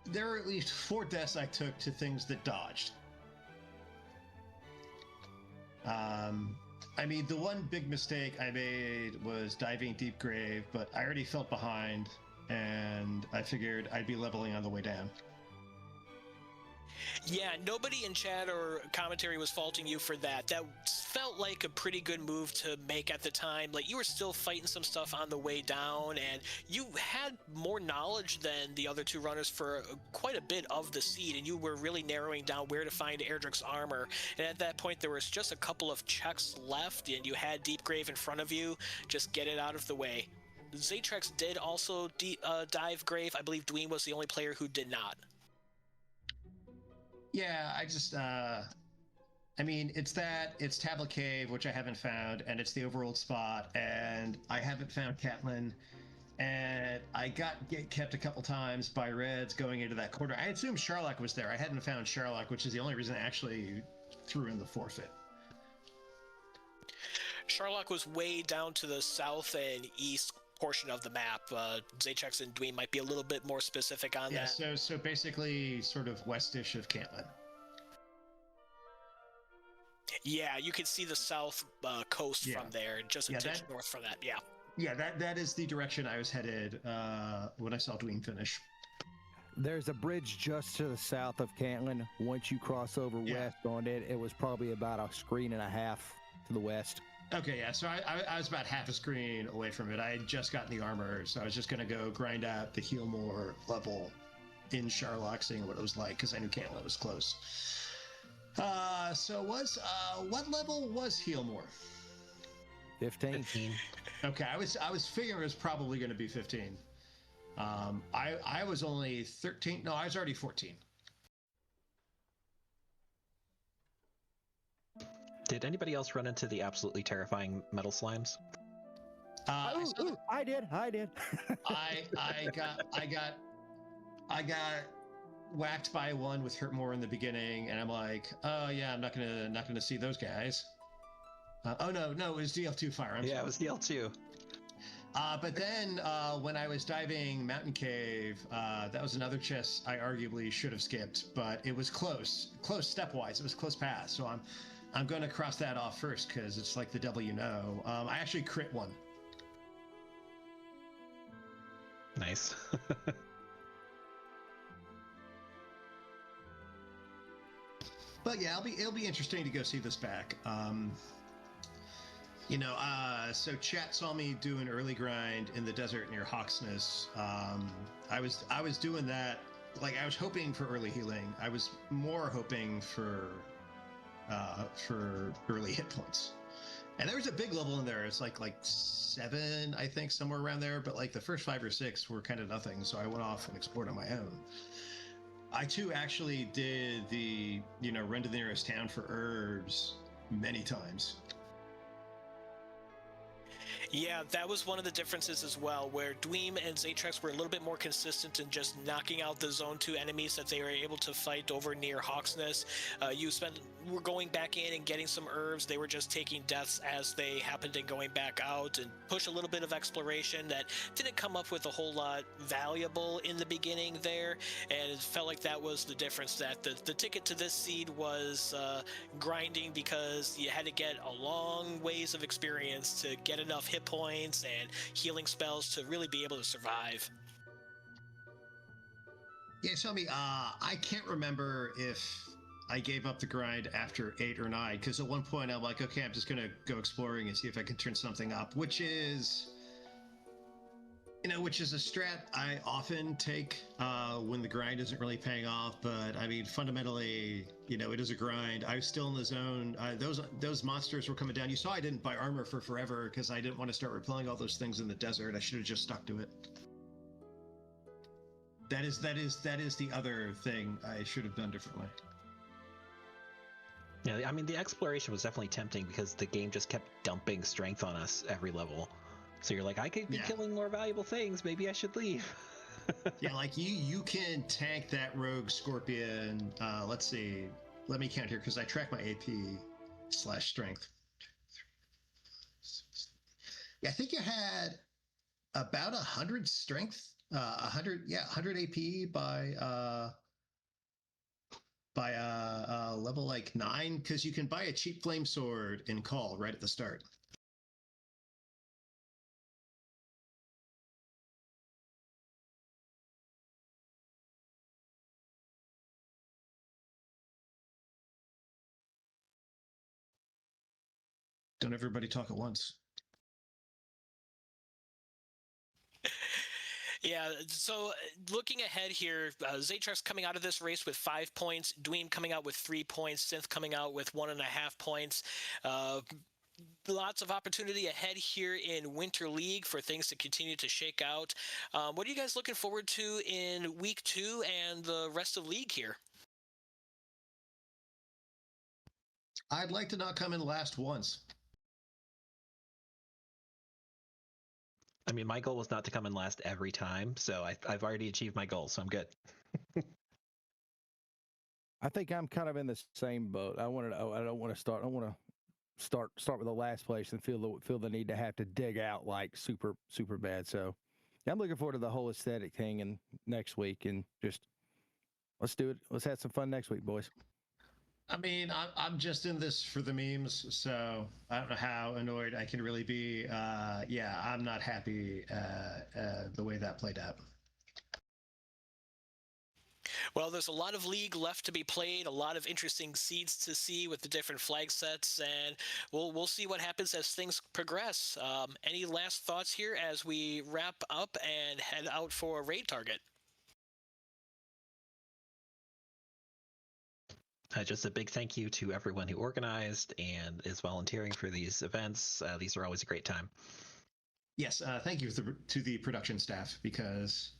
S5: there were at least 4 deaths I took to things that dodged. I mean, the one big mistake I made was diving Deep Grave, but I already felt behind, and I figured I'd be leveling on the way down.
S2: Yeah, nobody in chat or commentary was faulting you for that. That felt like a pretty good move to make at the time. Like, you were still fighting some stuff on the way down, and you had more knowledge than the other 2 runners for quite a bit of the seed, and you were really narrowing down where to find Erdrick's armor. And at that point, there was just a couple of checks left, and you had Deep Grave in front of you. Just get it out of the way. Zatrex did also dive Grave. I believe Dweem was the only player who did not.
S5: Yeah, I just, I mean, it's Tablet Cave, which I haven't found, and it's the overworld spot, and I haven't found Catlin, and I got kept a couple times by Reds going into that corner. I assumed Charlock was there. I hadn't found Charlock, which is the only reason I actually threw in the forfeit.
S2: Charlock was way down to the south and east portion of the map. Zatrex and Dweem might be a little bit more specific on that.
S5: Yeah, so basically sort of westish of Cantlin.
S2: Yeah, you can see the south coast from there, just a titch north from that. Yeah.
S5: Yeah, that is the direction I was headed when I saw Dweem finish.
S4: There's a bridge just to the south of Cantlin. Once you cross over west on it, it was probably about a screen and a half to the west.
S5: Okay, yeah, so I was about half a screen away from it. I had just gotten the armor, so I was just going to go grind out the heal more level in Sharlock, seeing what it was like, because I knew Cantlin was close. So what level was heal more?
S4: 15.
S5: Okay, I was figuring it was probably going to be 15. I was only 13. No, I was already 14.
S3: Did anybody else run into the absolutely terrifying metal slimes?
S4: I did.
S5: I got whacked by one with hurt more in the beginning, and I'm like, oh yeah, I'm not gonna see those guys. Oh no, it was DL2 fire.
S3: It was DL2.
S5: But then when I was diving Mountain Cave, that was another chest I arguably should have skipped, but it was close stepwise. It was close pass, so I'm going to cross that off first because it's like the W know. I actually crit one.
S3: Nice.
S5: But yeah, it'll be interesting to go see this back. So chat saw me do an early grind in the desert near Hawksness. I was doing that, like I was hoping for early healing. I was more hoping for early hit points. And there was a big level in there. It's like 7, I think, somewhere around there. But like the first 5 or 6 were kind of nothing. So I went off and explored on my own. I too actually did the run to the nearest town for herbs many times.
S2: Yeah, that was one of the differences as well, where Dweem and Zatrex were a little bit more consistent in just knocking out the Zone 2 enemies that they were able to fight over near Hawksness. Were going back in and getting some herbs. They were just taking deaths as they happened and going back out, and push a little bit of exploration that didn't come up with a whole lot valuable in the beginning there, and it felt like that was the difference, that the ticket to this seed was grinding, because you had to get a long ways of experience to get enough hit points and healing spells to really be able to survive.
S5: Yeah, tell me, I can't remember if I gave up the grind after 8 or 9, because at one point I'm like, okay, I'm just gonna go exploring and see if I can turn something up, which is a strat I often take when the grind isn't really paying off. But I mean, fundamentally, it is a grind. I was still in the zone. Those monsters were coming down. You saw I didn't buy armor for forever because I didn't want to start repelling all those things in the desert. I should have just stuck to it. That is the other thing I should have done differently.
S3: Yeah, I mean, the exploration was definitely tempting because the game just kept dumping strength on us every level. So you're like, I could be killing more valuable things. Maybe I should leave.
S5: Yeah, like you can tank that rogue scorpion. Let's see. Let me count here because I track my AP/strength. Yeah, I think you had about 100 strength, 100 AP by level like 9, because you can buy a cheap flame sword in Call right at the start. Don't everybody talk at once.
S2: Yeah, so looking ahead here, Zatrex coming out of this race with 5 points, Dweem coming out with 3 points, Synth coming out with 1.5 points. Lots of opportunity ahead here in Winter League for things to continue to shake out. What are you guys looking forward to in Week 2 and the rest of League here?
S5: I'd like to not come in last once.
S3: I mean, my goal was not to come in last every time, so I've already achieved my goal, so I'm good.
S4: I think I'm kind of in the same boat. I don't want to start with the last place and feel the need to have to dig out like super bad. So yeah, I'm looking forward to the whole aesthetic thing and next week, and just let's do it. Let's have some fun next week, boys.
S5: I mean, I'm just in this for the memes, so I don't know how annoyed I can really be. Yeah, I'm not happy the way that played out.
S2: Well, there's a lot of League left to be played, a lot of interesting seeds to see with the different flag sets, and we'll see what happens as things progress. Any last thoughts here as we wrap up and head out for a raid target?
S3: Just a big thank you to everyone who organized and is volunteering for these events. These are always a great time.
S5: Yes, thank you to the production staff because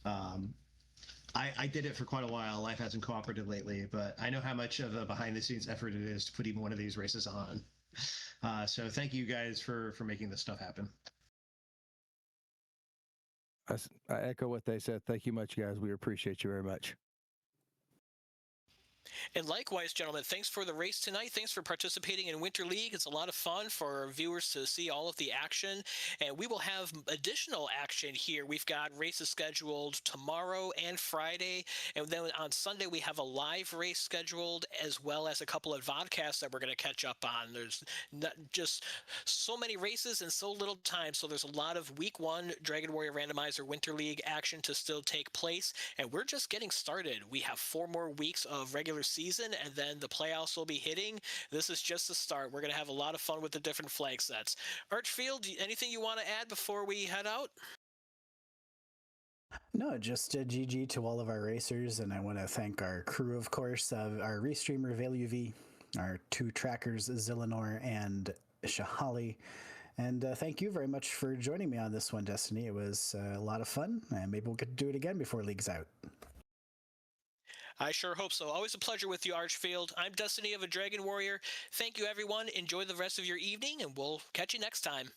S5: I did it for quite a while. Life hasn't cooperated lately, but I know how much of a behind the scenes effort it is to put even one of these races on. So thank you guys for making this stuff happen.
S4: I echo what they said. Thank you much, guys. We appreciate you very much.
S2: And likewise, gentlemen, thanks for the race tonight. Thanks for participating in Winter League. It's a lot of fun for our viewers to see all of the action. And we will have additional action here. We've got races scheduled tomorrow and Friday. And then on Sunday, we have a live race scheduled, as well as a couple of vodcasts that we're going to catch up on. There's not just so many races in so little time. So there's a lot of Week 1 Dragon Warrior Randomizer Winter League action to still take place. And we're just getting started. We have 4 more weeks of regular season, and then the playoffs will be hitting. This is just the start. We're going to have a lot of fun with the different flag sets. Archfield, anything you want to add before we head out?
S1: No, just a GG to all of our racers, and I want to thank our crew, of course, our restreamer ValueV, our 2 trackers, Zillinor and Shahali. And thank you very much for joining me on this one, Destiny. It was a lot of fun, and maybe we'll get to do it again before League's out.
S2: I sure hope so. Always a pleasure with you, Archfield. I'm Destiny of a Dragon Warrior. Thank you, everyone. Enjoy the rest of your evening, and we'll catch you next time.